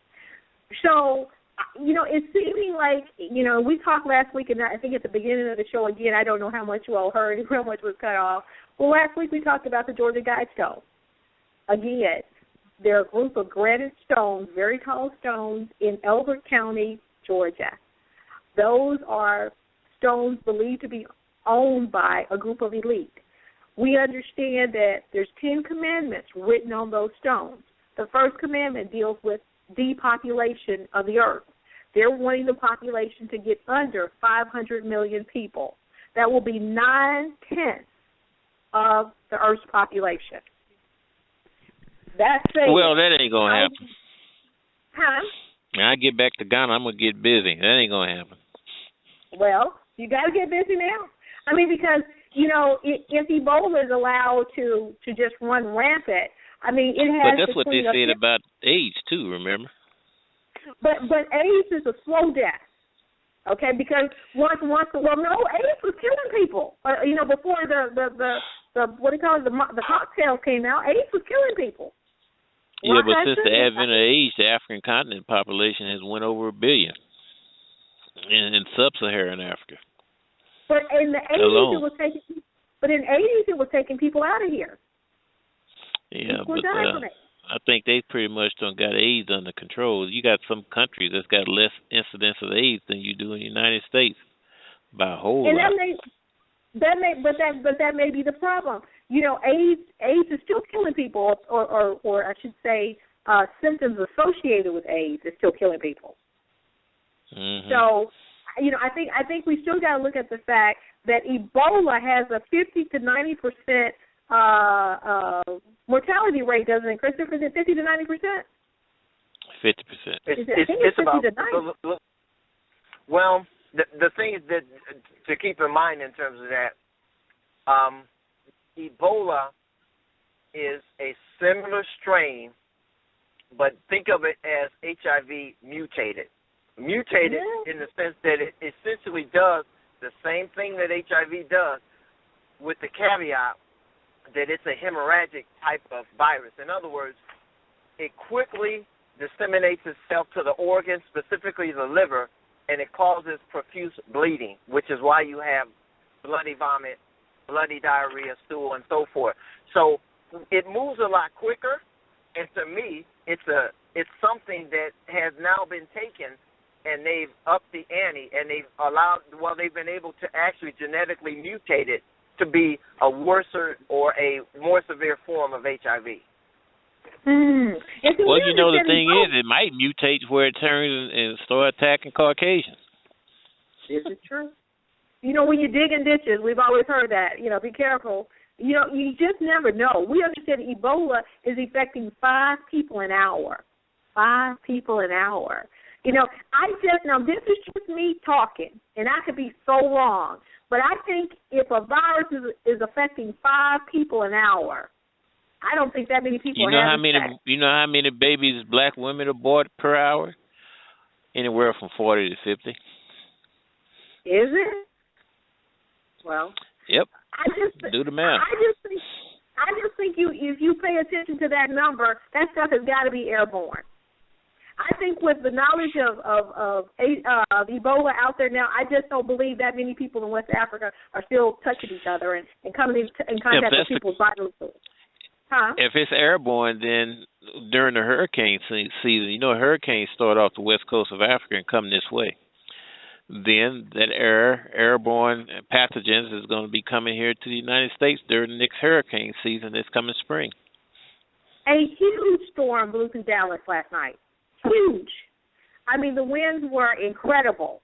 So, it's seeming like, we talked last week, and I think at the beginning of the show, again, I don't know how much you all heard and how much was cut off. Well, last week we talked about the Georgia Guidestone. Again, they're a group of granite stones, very tall stones, in Elbert County, Georgia. Those are stones believed to be owned by a group of elite. We understand that there's 10 commandments written on those stones. The first commandment deals with depopulation of the earth. They're wanting the population to get under 500 million people. That will be 9/10 of the earth's population. That ain't going to happen. Huh? When I get back to Ghana, I'm going to get busy. That ain't going to happen. Well, you got to get busy now. I mean, because, if Ebola is allowed to just run rampant, I mean, it has. But that's what they said about AIDS, too, remember? But AIDS is a slow death, okay? Because AIDS was killing people. Before the what do you call it, the cocktails came out, AIDS was killing people. Yeah, but since the advent of AIDS, the African continent population has went over 1 billion in sub-Saharan Africa. But in the 80s, it was taking people out of here. Yeah, but I think they pretty much don't got AIDS under control. You got some countries that's got less incidence of AIDS than you do in the United States by a whole lot. That may be the problem. AIDS is still killing people, or I should say, symptoms associated with AIDS is still killing people. Mm-hmm. So, I think we still got to look at the fact that Ebola has a 50 to 90% mortality rate, doesn't it, Christopher? Is it 50 to 90%? 50%. It's about 50 to 90%. Well, the thing is that to keep in mind in terms of that, Ebola is a similar strain, but think of it as HIV mutated. Mutated in the sense that it essentially does the same thing that HIV does, with the caveat that it's a hemorrhagic type of virus. In other words, it quickly disseminates itself to the organs, specifically the liver, and it causes profuse bleeding, which is why you have bloody vomit, bloody diarrhea, stool, and so forth. So it moves a lot quicker, and to me, it's something that has now been taken, and they've upped the ante, and they've been able to actually genetically mutate it to be a worse or a more severe form of HIV. Well, the thing is, it might mutate where it turns and start attacking Caucasians. Is it true? When you're digging ditches, we've always heard that. Be careful. You just never know. We understand Ebola is affecting 5 people an hour. 5 people an hour. Now this is just me talking, and I could be so wrong, but I think if a virus is affecting 5 people an hour, I don't think that many people are having sex. You know how many babies black women abort per hour? Anywhere from 40 to 50. Is it? Well. Yep. Do the math. I just think if you pay attention to that number, that stuff has got to be airborne. I think with the knowledge of Ebola out there now, I just don't believe that many people in West Africa are still touching each other and coming in contact with people's vital fluids. Huh? If it's airborne, then during the hurricane season, hurricanes start off the west coast of Africa and come this way. Then that airborne pathogens is going to be coming here to the United States during the next hurricane season this coming spring. A huge storm blew through Dallas last night. Huge. I mean, the winds were incredible.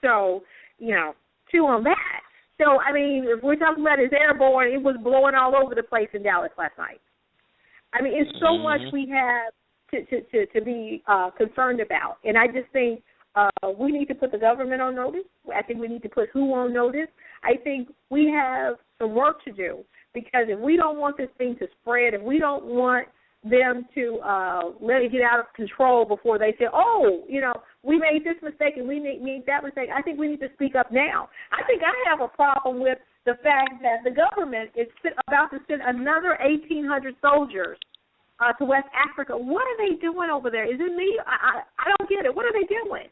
So, chew on that. So, I mean, if we're talking about it's airborne, it was blowing all over the place in Dallas last night. I mean, it's so much we have to be concerned about. And I just think we need to put the government on notice. I think we need to put WHO on notice. I think we have some work to do, because if we don't want this thing to spread, if we don't want them to let it get out of control before they say, we made this mistake and we made that mistake, I think we need to speak up now. I think I have a problem with the fact that the government is about to send another 1,800 soldiers to West Africa. What are they doing over there? Is it me? I don't get it. What are they doing?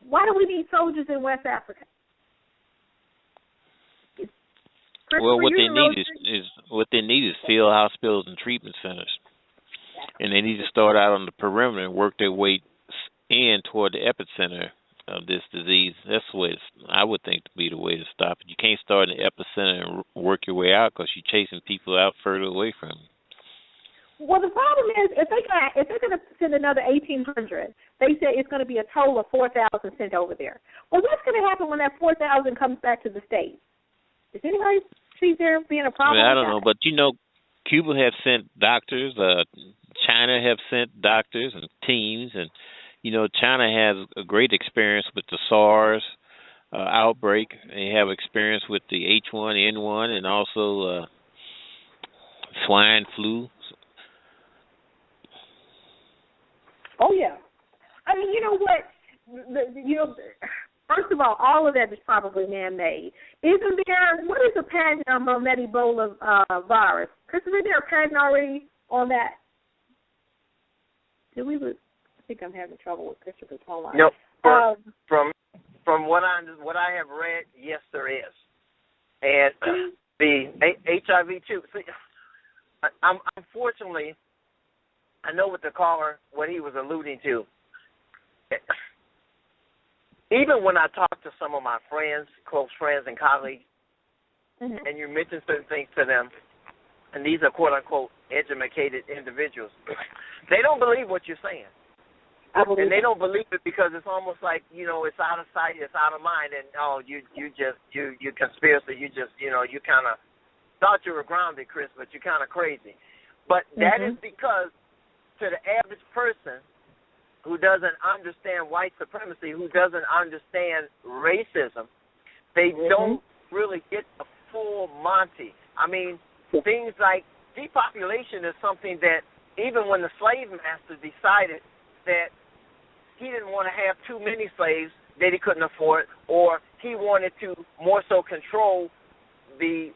Why do we need soldiers in West Africa? Well, what they need is field hospitals and treatment centers, and they need to start out on the perimeter and work their way in toward the epicenter of this disease. That's the way I would think to be the way to stop it. You can't start in the epicenter and work your way out, because you're chasing people out further away from it. Well, the problem is if they're going to send another 1,800, they say it's going to be a total of 4,000 sent over there. Well, what's going to happen when that 4,000 comes back to the States? Does anybody see there being a problem? I don't know, but Cuba have sent doctors. China have sent doctors and teams, and China has a great experience with the SARS outbreak. They have experience with the H1N1 and also swine flu. Oh yeah, I mean, you know what? First of all of that is probably man-made. Isn't there? What is the patent number on that Ebola virus? Christopher, is there a patent already on that? I think I'm having trouble with Christopher's phone line. No, from what I have read, yes, there is. And the HIV too. See, unfortunately, I know what he was alluding to. Even when I talk to some of my friends, close friends and colleagues, and you mention certain things to them, and these are quote-unquote educated individuals, they don't believe what you're saying. And they don't believe it because it's almost like, it's out of sight, it's out of mind, and you conspiracy, you kind of thought you were grounded, Chris, but you're kind of crazy. But that is because to the average person who doesn't understand white supremacy, who doesn't understand racism, they don't really get a full Monty. I mean, things like depopulation is something that even when the slave master decided that he didn't want to have too many slaves that he couldn't afford, or he wanted to more so control the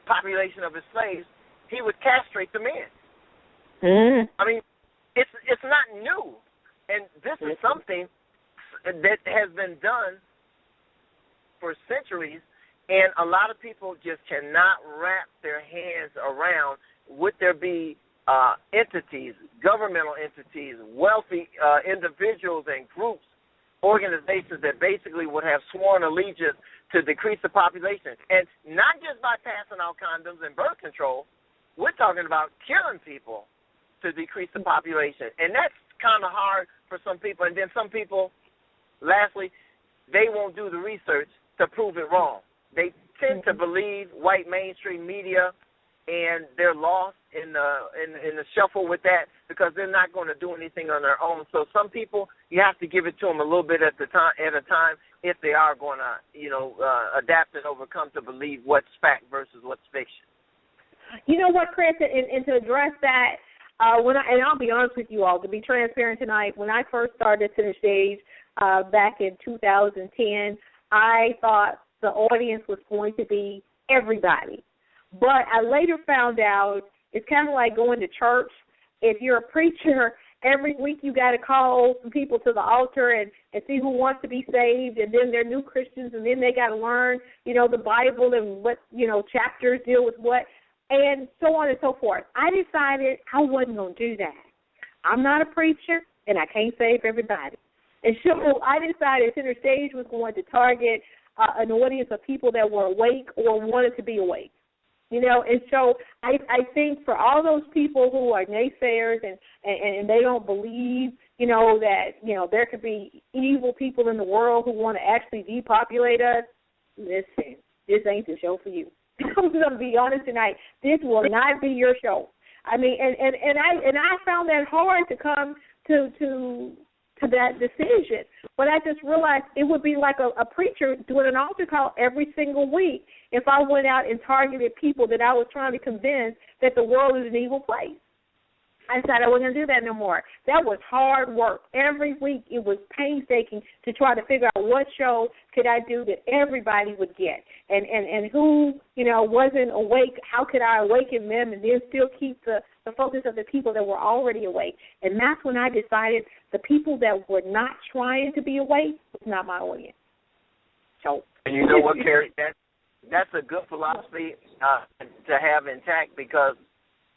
population of his slaves, he would castrate the men. I mean, it's not new, and this is something that has been done for centuries, and a lot of people just cannot wrap their hands around. Would there be entities, governmental entities, wealthy individuals and groups, organizations that basically would have sworn allegiance to decrease the population, and not just by passing out condoms and birth control. We're talking about killing people to decrease the population, and that's kind of hard for some people. And then some people, lastly, they won't do the research to prove it wrong. They tend to believe white mainstream media, and they're lost in the shuffle with that because they're not going to do anything on their own. So some people, you have to give it to them a little bit at a time if they are going to, adapt and overcome to believe what's fact versus what's fiction. You know what, Chris, and to address that, and I'll be honest with you all, to be transparent tonight, when I first started Center Stage back in 2010, I thought the audience was going to be everybody. But I later found out it's kind of like going to church. If you're a preacher, every week you got to call some people to the altar and see who wants to be saved, and then they're new Christians, and then they got to learn, the Bible and what, chapters deal with what, and so on and so forth. I decided I wasn't going to do that. I'm not a preacher, and I can't save everybody. And so I decided Center Stage was going to target an audience of people that were awake or wanted to be awake. And so I think for all those people who are naysayers and they don't believe, that, there could be evil people in the world who want to actually depopulate us, listen, this ain't the show for you. I'm going to be honest tonight. This will not be your show. I mean, and I found that hard to come to that decision. But I just realized it would be like a preacher doing an altar call every single week if I went out and targeted people that I was trying to convince that the world is an evil place. I decided I wasn't going to do that no more. That was hard work. Every week it was painstaking to try to figure out what show could I do that everybody would get. And who, wasn't awake, how could I awaken them and then still keep the focus of the people that were already awake. And that's when I decided the people that were not trying to be awake was not my audience. So, and you know what, Kheri, that's a good philosophy to have intact, because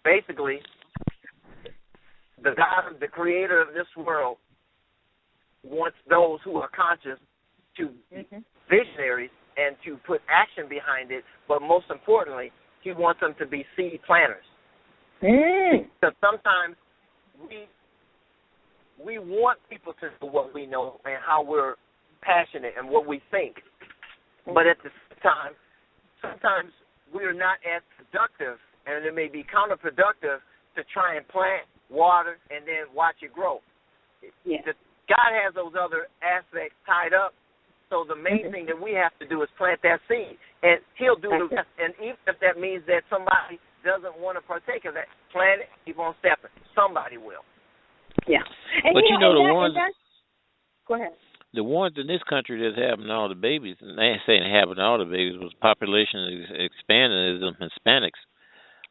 basically the God, the creator of this world, wants those who are conscious to be visionaries and to put action behind it, but most importantly, he wants them to be seed planters. Because sometimes we want people to know what we know and how we're passionate and what we think. But at the same time, sometimes we're not as productive, and it may be counterproductive to try and plant, water, and then watch it grow. Yeah. God has those other aspects tied up, so the main thing that we have to do is plant that seed, and he'll do the rest. And even if that means that somebody doesn't want to partake of that, plant it, keep on stepping. Somebody will. Yeah. And but the ones... Go ahead. The ones in this country that's having all the babies, and they ain't saying having all the babies, was population expanding as them Hispanics.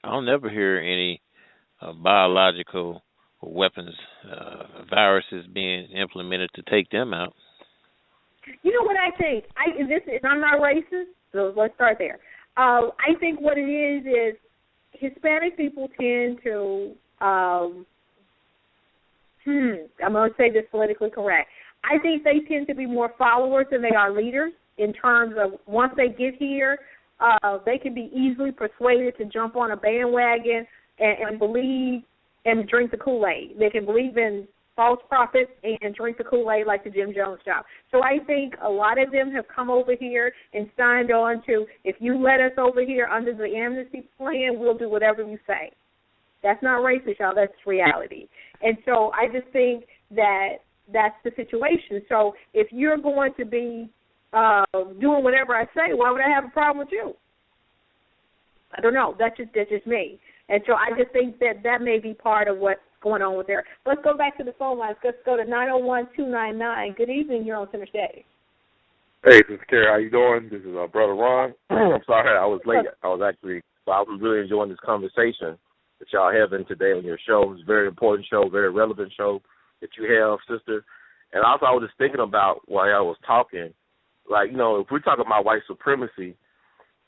I'll never hear any biological weapons, viruses being implemented to take them out. You know what I think? I'm not racist, so let's start there. I think what it is Hispanic people tend to, I'm going to say this politically correct, I think they tend to be more followers than they are leaders, in terms of once they get here, they can be easily persuaded to jump on a bandwagon and believe and drink the Kool-Aid. They can believe in false prophets and drink the Kool-Aid like the Jim Jones job. So I think a lot of them have come over here and signed on to, if you let us over here under the amnesty plan, we'll do whatever you say. That's not racist, y'all. That's reality. And so I just think that that's the situation. So if you're going to be doing whatever I say, why would I have a problem with you? I don't know. That's just me. And so I just think that may be part of what's going on with there. Let's go back to the phone lines. Let's go to 901-299. Good evening. You're on Center Stage. Hey, this is Kheri. How you doing? This is Brother Ron. I'm sorry I was late. I was really enjoying this conversation that y'all having today on your show. It's a very important show, very relevant show that you have, sister. And also I was just thinking about while I was talking, like, you know, if we're talking about white supremacy,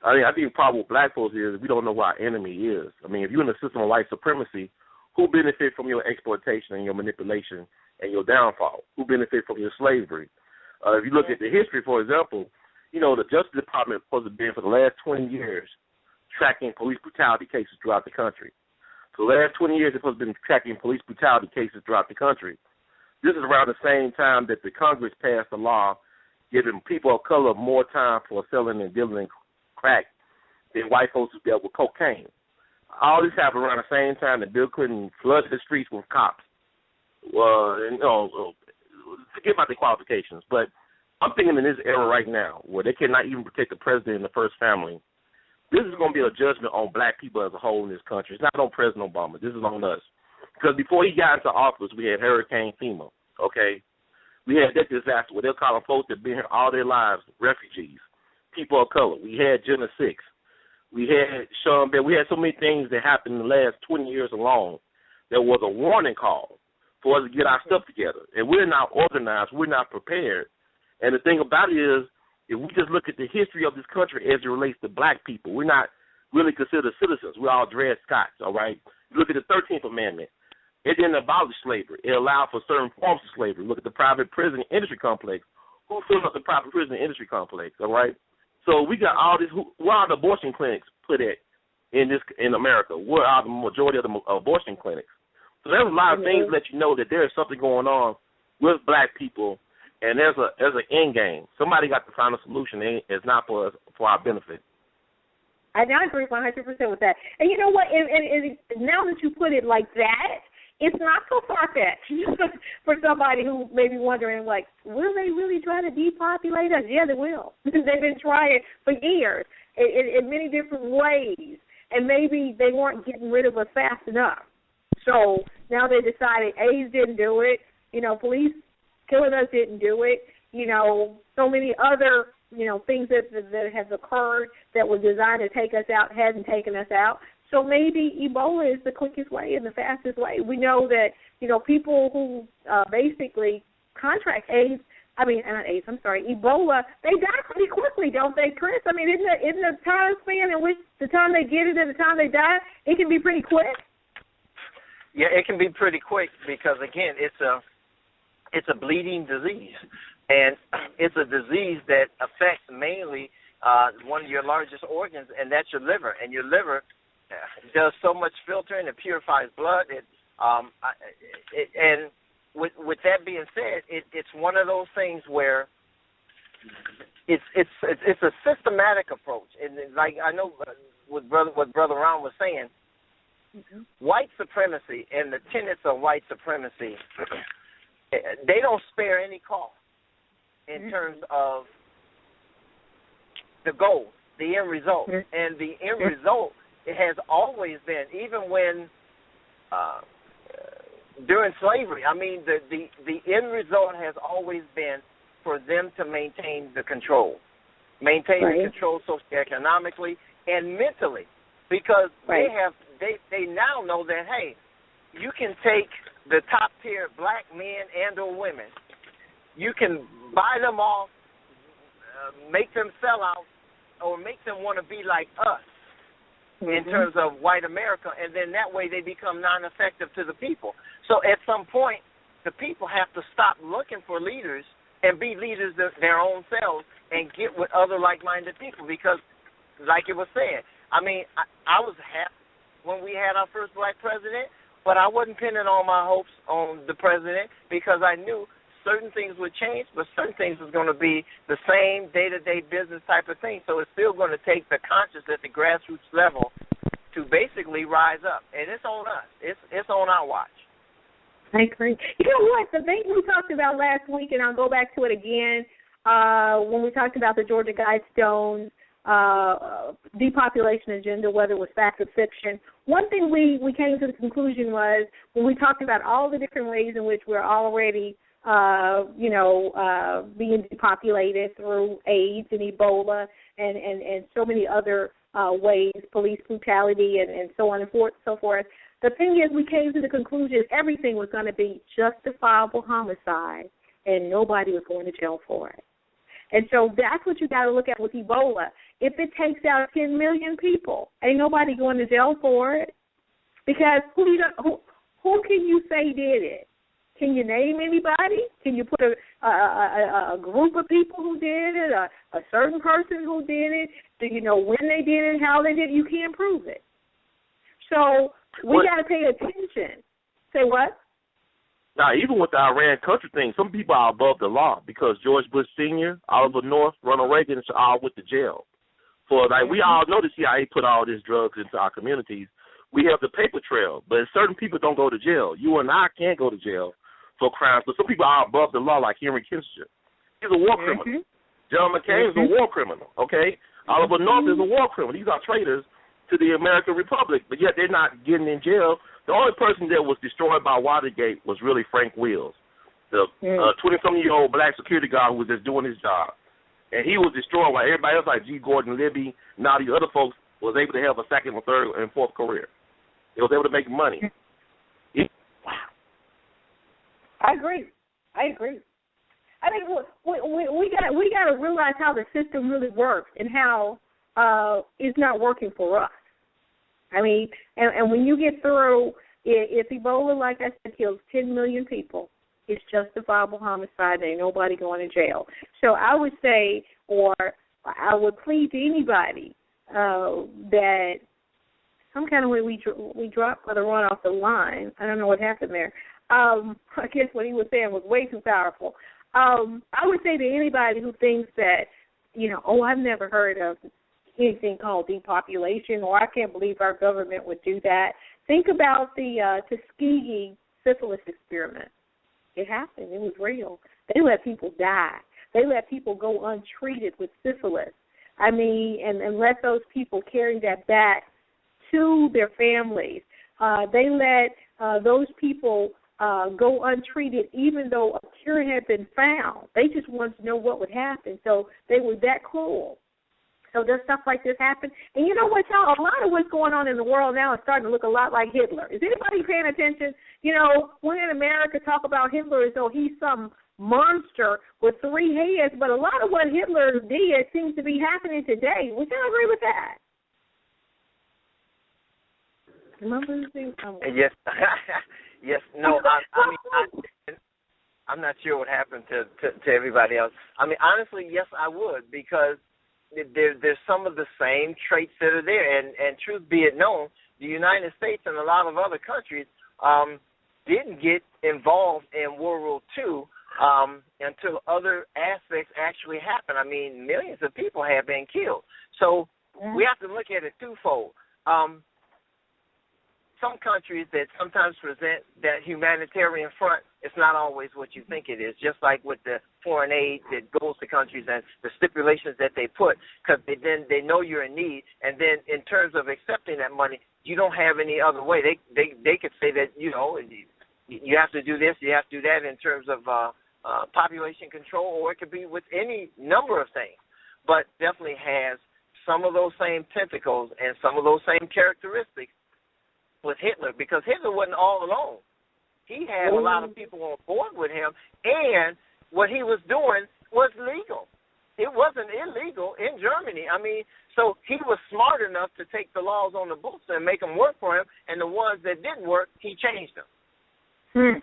I think the problem with black folks is we don't know what our enemy is. I mean, if you're in a system of white supremacy, who benefit from your exploitation and your manipulation and your downfall? Who benefit from your slavery? If you look at the history, for example, you know, the Justice Department is supposed to be for the last 20 years tracking police brutality cases throughout the country. So the last 20 years, they're supposed to be tracking police brutality cases throughout the country. This is around the same time that the Congress passed a law giving people of color more time for selling and dealing in crack than white folks who dealt with cocaine. All this happened around the same time that Bill Clinton flooded the streets with cops. Forget about the qualifications, but I'm thinking in this era right now where they cannot even protect the president and the first family, this is going to be a judgment on black people as a whole in this country. It's not on President Obama. This is on us. Because before he got into office, we had Hurricane FEMA, okay? We had that disaster where they're calling folks that have been here all their lives refugees, people of color. We had Jenna 6. We had Sean Bell. We had so many things that happened in the last 20 years alone. There was a warning call for us to get our stuff together. And we're not organized. We're not prepared. And the thing about it is, if we just look at the history of this country as it relates to black people, we're not really considered citizens. We're all Dred Scots, all right? You look at the 13th Amendment. It didn't abolish slavery. It allowed for certain forms of slavery. Look at the private prison industry complex. Who filled up the private prison industry complex, all right? So we got all this. Where are the abortion clinics put at in America? Where are the majority of the abortion clinics? So there's a lot of things that let you know that there's something going on with black people, and there's an end game. Somebody got to find a solution, and it's not for us, for our benefit. I agree 100% with that. And you know what? And now that you put it like that, it's not so far-fetched for somebody who may be wondering, like, will they really try to depopulate us? Yeah, they will. They've been trying for years in many different ways, and maybe they weren't getting rid of us fast enough. So now they decided AIDS didn't do it. You know, police killing us didn't do it. You know, so many other, you know, things that have occurred that were designed to take us out hasn't taken us out. So maybe Ebola is the quickest way and the fastest way. We know that, you know, people who basically contract AIDS, Ebola, they die pretty quickly, don't they, Chris? I mean, isn't the time span in which the time they get it and the time they die, it can be pretty quick? Yeah, it can be pretty quick because, again, it's a bleeding disease, and it's a disease that affects mainly one of your largest organs, and that's your liver. And your liver does so much filtering, it purifies blood. And with that being said, it's one of those things where it's a systematic approach, and like I know what Brother Ron was saying. White supremacy and the tenets of white supremacy, they don't spare any cost in terms of the goal, the end result. And the end result, it has always been, even when during slavery, I mean, the end result has always been for them to maintain the control, the control socioeconomically and mentally, because they now know that, hey, you can take the top tier black men and or women, you can buy them off, make them sell out, or make them want to be like us in terms of white America, and then that way they become non-effective to the people. So at some point, the people have to stop looking for leaders and be leaders their own selves and get with other like-minded people, because like it was said, I mean, I was happy when we had our first black president, but I wasn't pinning all my hopes on the president because I knew certain things would change, but certain things was going to be the same day-to-day business type of thing. So it's still going to take the conscious at the grassroots level to basically rise up, and it's on us. It's on our watch. I agree. You know what? The thing we talked about last week, and I'll go back to it again, when we talked about the Georgia Guidestones, depopulation agenda, whether it was fact or fiction. One thing we came to the conclusion was when we talked about all the different ways in which we're already being depopulated through AIDS and Ebola and so many other ways, police brutality and so on and so forth. The thing is, we came to the conclusion everything was going to be justifiable homicide and nobody was going to jail for it. And so that's what you got to look at with Ebola. If it takes out 10 million people, ain't nobody going to jail for it. Because who can you say did it? Can you name anybody? Can you put a group of people who did it, a certain person who did it? Do you know when they did it, how they did it? You can't prove it. So we got to pay attention. Say what? Now, even with the Iran country thing, some people are above the law because George Bush Sr., Oliver North, Ronald Reagan all went to jail. We all know the CIA put all these drugs into our communities. We have the paper trail, but certain people don't go to jail. You and I can't go to jail for crimes, but some people are above the law, like Henry Kissinger. He's a war criminal. John McCain is a war criminal, okay? Oliver North is a war criminal. These are traitors to the American Republic, but yet they're not getting in jail. The only person that was destroyed by Watergate was really Frank Wills, the 20-something-year-old black security guard who was just doing his job. And he was destroyed while everybody else, like G. Gordon Libby and all these other folks, was able to have a second, or third, and fourth career. They was able to make money. I agree. I mean, we got to realize how the system really works and how it's not working for us. I mean, and when you get through, if Ebola, like I said, kills 10 million people, it's justifiable homicide. There ain't nobody going to jail. So I would say, or I would plead to anybody that some kind of way we dropped Brother Ron off the line. I don't know what happened there. I guess what he was saying was way too powerful. I would say to anybody who thinks that, I've never heard of anything called depopulation, or I can't believe our government would do that. Think about the Tuskegee syphilis experiment. It happened. It was real. They let people die. They let people go untreated with syphilis. I mean, and let those people carry that back to their families. They let those people go untreated even though a cure had been found. They just wanted to know what would happen. So they were that cruel. So does stuff like this happen? And you know what, y'all? A lot of what's going on in the world now is starting to look a lot like Hitler. Is anybody paying attention? We in America talk about Hitler as though he's some monster with 3 heads, but a lot of what Hitler did seems to be happening today. Would y'all agree with that? Yes. Yes. No, I'm not sure what happened to everybody else. I mean, honestly, yes, I would, because there's some of the same traits that are there. And truth be it known, the United States and a lot of other countries didn't get involved in World War II until other aspects actually happened. I mean, millions of people have been killed. So we have to look at it twofold. Some countries that sometimes present that humanitarian front, it's not always what you think it is, just like with the foreign aid that goes to countries and the stipulations that they put, because they know you're in need, and then in terms of accepting that money, you don't have any other way. They could say that, you have to do this, you have to do that in terms of population control, or it could be with any number of things, but definitely has some of those same tentacles and some of those same characteristics with Hitler, because Hitler wasn't all alone. He had a lot of people on board with him, and what he was doing was legal. It wasn't illegal in Germany. I mean, so he was smart enough to take the laws on the books and make them work for him, and the ones that didn't work, he changed them.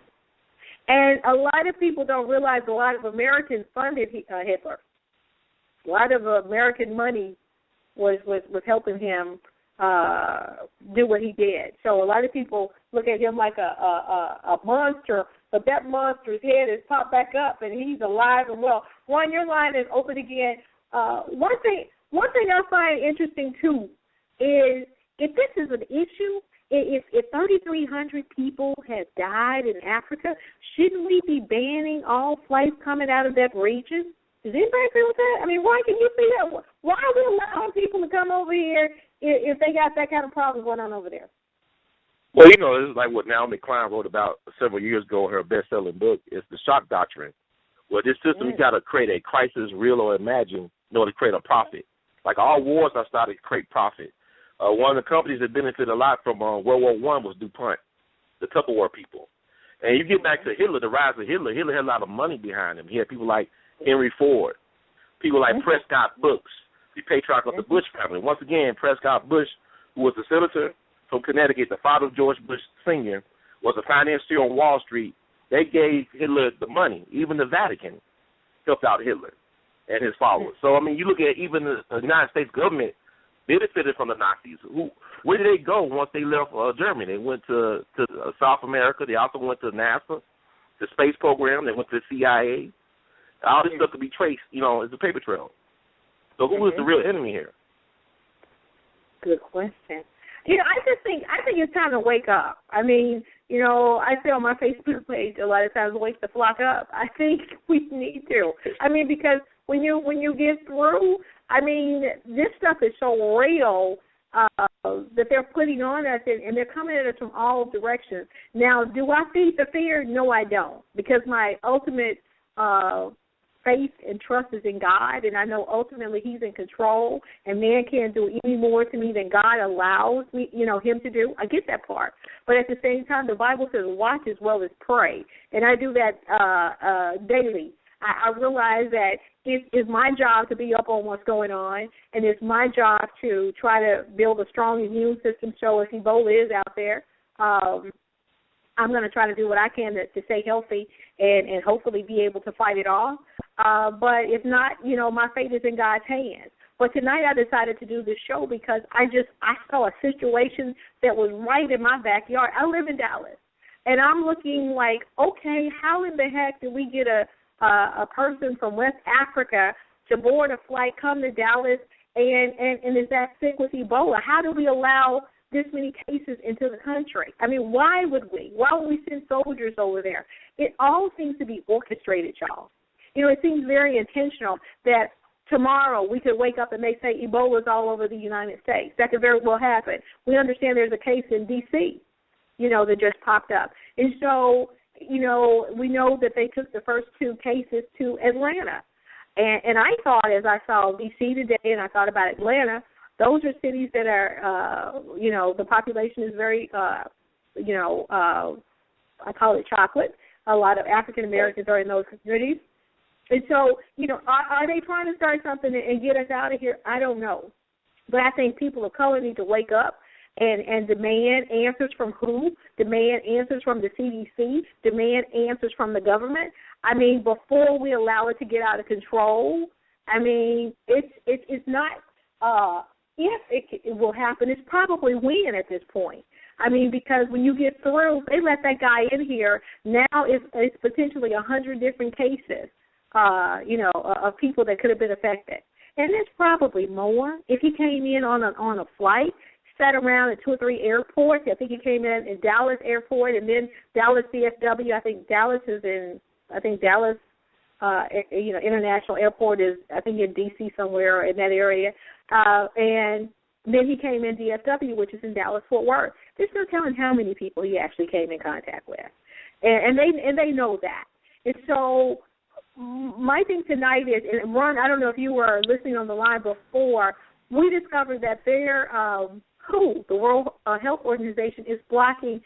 And a lot of people don't realize a lot of Americans funded Hitler. A lot of American money was helping him do what he did. So a lot of people look at him like a monster, but that monster's head has popped back up and he's alive and well. Ron, your line is open again. One thing I find interesting too is if this is an issue, if 3,300 people have died in Africa, shouldn't we be banning all flights coming out of that region? Does anybody agree with that? I mean, why can you see that? Why are we allowing people to come over here if they got that kind of problem going on over there? Well, you know, it's like what Naomi Klein wrote about several years ago in her best-selling book. It's the shock doctrine. Well, this system, you got to create a crisis, real or imagined, in order to create a profit. Like all wars are started to create profit. One of the companies that benefited a lot from World War I was DuPont, the Tupperware people. And you get back to Hitler, the rise of Hitler. Hitler had a lot of money behind him. He had people like Henry Ford, people like Prescott Bush, the patriarch of the Bush family. Once again, Prescott Bush, who was a senator from Connecticut, the father of George Bush Sr., was a financier on Wall Street. They gave Hitler the money. Even the Vatican helped out Hitler and his followers. So, I mean, you look at even the United States government benefited from the Nazis. Where did they go once they left Germany? They went to South America. They also went to NASA, the space program. They went to the CIA. All this stuff could be traced, you know, as a paper trail. So who is the real enemy here? Good question. You know, I think it's time to wake up. I mean, you know, I say on my Facebook page a lot of times, wake the flock up. I think we need to. I mean, because when you get through, I mean, this stuff is so real that they're putting on us, and they're coming at us from all directions. Now, do I feed the fear? No, I don't, because my ultimate faith and trust is in God, and I know ultimately He's in control, and man can't do any more to me than God allows me, you know, Him to do. I get that part, but at the same time, the Bible says watch as well as pray, and I do that daily. I realize that it is my job to be up on what's going on, and it's my job to try to build a strong immune system. So if Ebola is out there, I'm going to try to do what I can to stay healthy and hopefully be able to fight it off. But if not, you know, my fate is in God's hands. But tonight I decided to do this show because I saw a situation that was right in my backyard. I live in Dallas, and I'm looking like, okay, how in the heck did we get a person from West Africa to board a flight, come to Dallas, and is that sick with Ebola? How do we allow this many cases into the country? I mean, why would we? Why would we send soldiers over there? It all seems to be orchestrated, y'all. You know, it seems very intentional that tomorrow we could wake up and they say Ebola is all over the United States. That could very well happen. We understand there's a case in D.C., you know, that just popped up. And so, you know, we know that they took the first 2 cases to Atlanta. And I thought, as I saw D.C. today and I thought about Atlanta, those are cities that are, you know, the population is very, you know, I call it chocolate. A lot of African Americans are in those communities. And so, you know, are they trying to start something and get us out of here? I don't know. But I think people of color need to wake up and demand answers from who, demand answers from the CDC, demand answers from the government. I mean, before we allow it to get out of control, I mean, it's not if it will happen, it's probably when at this point. I mean, because when you get through, they let that guy in here. Now it's potentially 100 different cases, you know, of people that could have been affected. And there's probably more. If he came in on a flight, sat around at 2 or 3 airports. I think he came in Dallas Airport and then Dallas DFW. I think Dallas, you know, International Airport is, I think, in D.C. somewhere in that area. And then he came in DFW, which is in Dallas-Fort Worth. There's no telling how many people he actually came in contact with. And they know that. And so my thing tonight is, and Ron, I don't know if you were listening on the line before, we discovered that the World Health Organization is blocking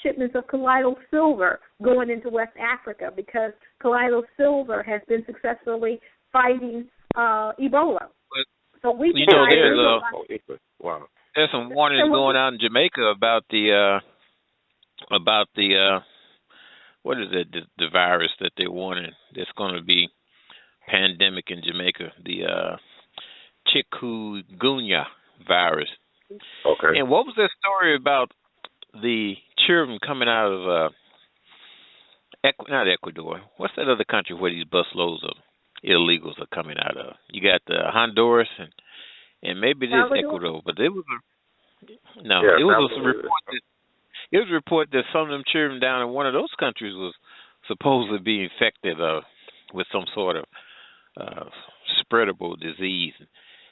shipments of colloidal silver going into West Africa because colloidal silver has been successfully fighting Ebola. So we, you know, there's some warnings going out in Jamaica about the what is it, the virus that they're warning that's going to be pandemic in Jamaica, the chikungunya virus. Okay. And what was that story about the children coming out of not Ecuador? What's that other country where these busloads of illegals are coming out of? You got Honduras and maybe this Ecuador, but it was a report that some of them children down in one of those countries was supposedly being infected with some sort of spreadable disease.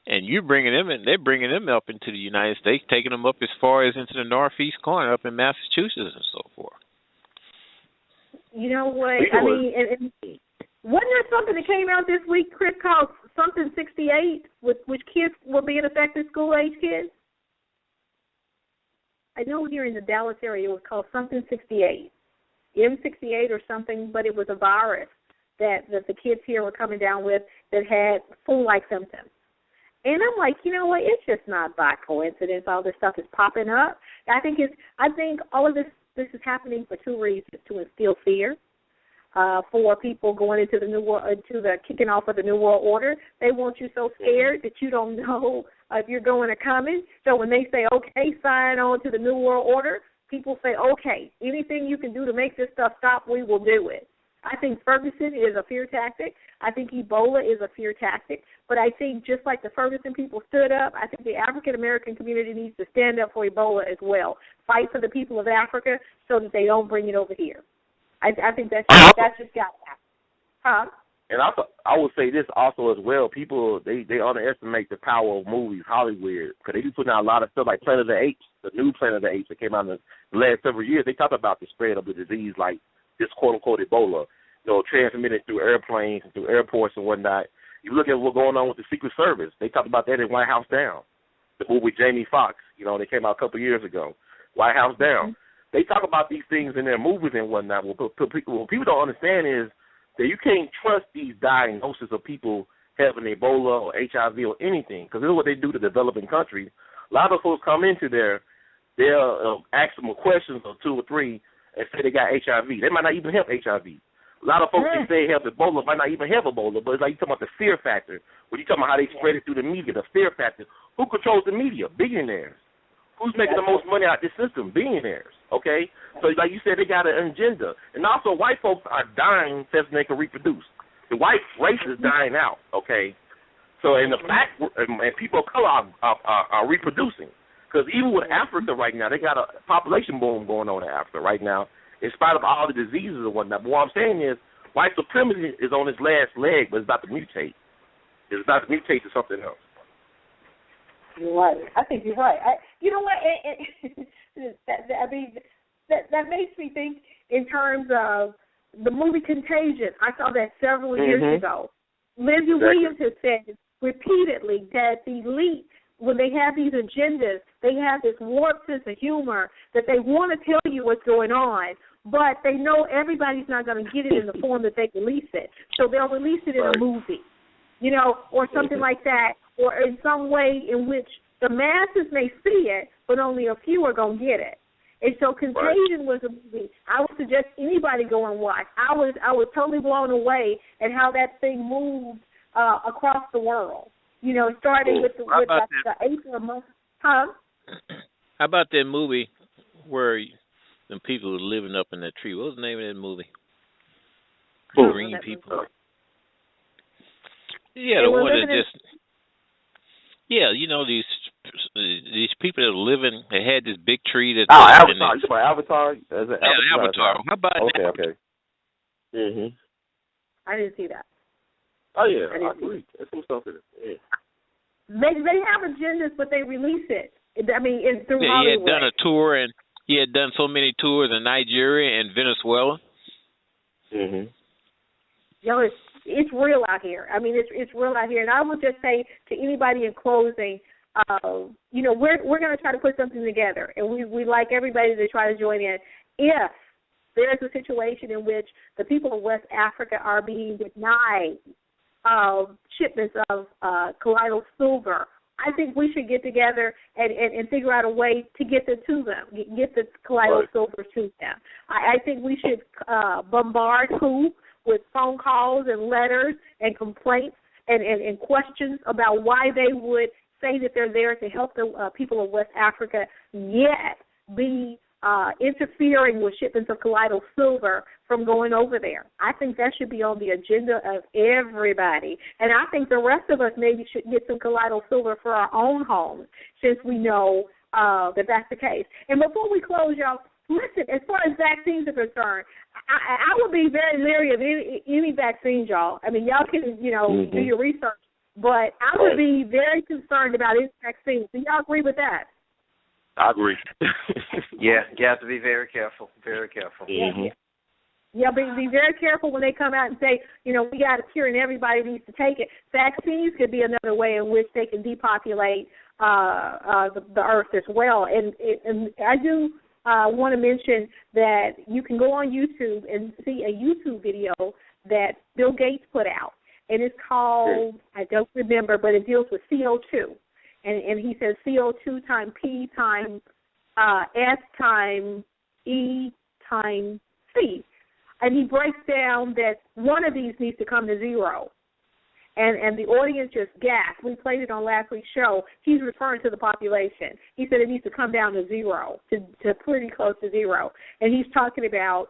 And you're bringing them in, they're bringing them up into the United States, taking them up as far as into the northeast corner, up in Massachusetts and so forth. You know what? I mean, and wasn't there something that came out this week, Chris, called something 68, with which kids were being affected, school-age kids? I know here in the Dallas area it was called something 68, M68 or something, but it was a virus that the kids here were coming down with that had flu-like symptoms. And I'm like, you know what? It's just not by coincidence. All this stuff is popping up. I think all of this is happening for two reasons: to instill fear, for people going into the new world, into the kicking off of the new world order. They want you so scared that you don't know if you're going or coming. So when they say, okay, sign on to the new world order, people say, okay, anything you can do to make this stuff stop, we will do it. I think Ferguson is a fear tactic. I think Ebola is a fear tactic. But I think just like the Ferguson people stood up, I think the African-American community needs to stand up for Ebola as well. Fight for the people of Africa so that they don't bring it over here. I think that's just got to happen. Huh? And I would say this also as well. People, they underestimate the power of movies, Hollywood, because they be putting out a lot of stuff like Planet of the Apes, the new Planet of the Apes that came out in the last several years. They talk about the spread of the disease like this quote-unquote Ebola, transmitted through airplanes and through airports and whatnot. You look at what's going on with the Secret Service. They talked about that in White House Down, the movie with Jamie Foxx. They came out a couple of years ago. White House Down. They talk about these things in their movies and whatnot. What people don't understand is that you can't trust these diagnoses of people having Ebola or HIV or anything, because this is what they do to developing countries. A lot of folks come into they'll ask them questions or two or three and say they got HIV. They might not even have HIV. A lot of folks can say they have Ebola, might not even have Ebola, but it's like you're talking about the fear factor. When you're talking about how they spread it through the media, the fear factor. Who controls the media? Billionaires. Who's making the most money out of this system? Billionaires, okay? So like you said, they got an agenda. And also white folks are dying so they can reproduce. The white race is dying out, okay? So and the fact, and people of color are reproducing. Because even with Africa right now, they got a population boom going on in Africa right now, in spite of all the diseases and whatnot. But what I'm saying is white supremacy is on its last leg, but it's about to mutate. It's about to mutate to something else. You're right. I think you're right. You know what? That makes me think in terms of the movie Contagion. I saw that several years ago. Lindsay Williams has said repeatedly that the elite, when they have these agendas, they have this warped sense of humor that they want to tell you what's going on, but they know everybody's not going to get it in the form that they release it. So they'll release it in a movie, or something like that, or in some way in which the masses may see it, but only a few are going to get it. And so Contagion was a movie I would suggest anybody go and watch. I was totally blown away at how that thing moved across the world. Starting with the April month. Huh? How about that movie where the people were living up in that tree? What was the name of that movie? Green people. Yeah, the one that just. Yeah, these people that are living. They had this big tree that. Avatar. You talking about Avatar? Avatar. How about that? Okay. Mhm. I didn't see that. Oh yeah, I agree. There's some stuff in it. Yeah. They have agendas, but they release it. I mean, through Hollywood. He had done a tour, and he had done so many tours in Nigeria and Venezuela. Mhm. It's real out here. I mean, it's real out here. And I would just say to anybody in closing, we're going to try to put something together, and we like everybody to try to join in. If there's a situation in which the people of West Africa are being denied shipments of colloidal silver, I think we should get together and figure out a way to get them to them, get the colloidal silver to them. I think we should bombard WHO with phone calls and letters and complaints and questions about why they would say that they're there to help the people of West Africa, yet be interfering with shipments of colloidal silver from going over there. I think that should be on the agenda of everybody. And I think the rest of us maybe should get some colloidal silver for our own homes, since we know that that's the case. And before we close, y'all, listen, as far as vaccines are concerned, I would be very leery of any vaccines, y'all. I mean, y'all can, do your research. But I would be very concerned about any vaccines. Do y'all agree with that? I agree. Yeah, you have to be very careful. Very careful. Mm-hmm. Yeah, be very careful when they come out and say, you know, we got a cure and everybody needs to take it. Vaccines could be another way in which they can depopulate the earth as well. And I do want to mention that you can go on YouTube and see a YouTube video that Bill Gates put out. And it's called, I don't remember, but it deals with CO2. And he says CO2 times P times S times E times C. And he breaks down that one of these needs to come to zero. And the audience just gasped. We played it on last week's show. He's referring to the population. He said it needs to come down to zero, to pretty close to zero. And he's talking about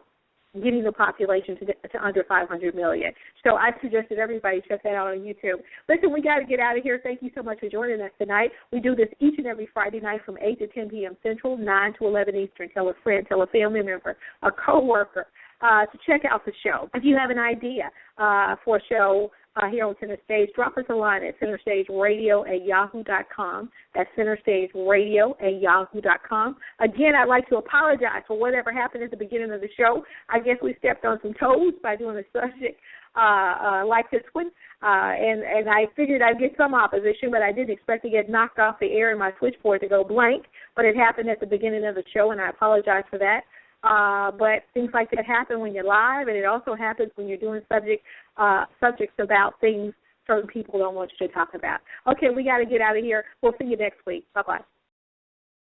getting the population to under 500 million. So I suggested everybody check that out on YouTube. Listen, we got to get out of here. Thank you so much for joining us tonight. We do this each and every Friday night from 8 to 10 p.m. Central, 9 to 11 Eastern. Tell a friend, tell a family member, a coworker to check out the show. If you have an idea for a show here on Center Stage, drop us a line at centerstageradio@yahoo.com. That's centerstageradio@yahoo.com. Again, I'd like to apologize for whatever happened at the beginning of the show. I guess we stepped on some toes by doing a subject like this one, and I figured I'd get some opposition, but I didn't expect to get knocked off the air and my switchboard to go blank, but it happened at the beginning of the show, and I apologize for that. But things like that happen when you're live, and it also happens when you're doing subjects about things certain people don't want you to talk about. Okay, we got to get out of here. We'll see you next week. Bye-bye.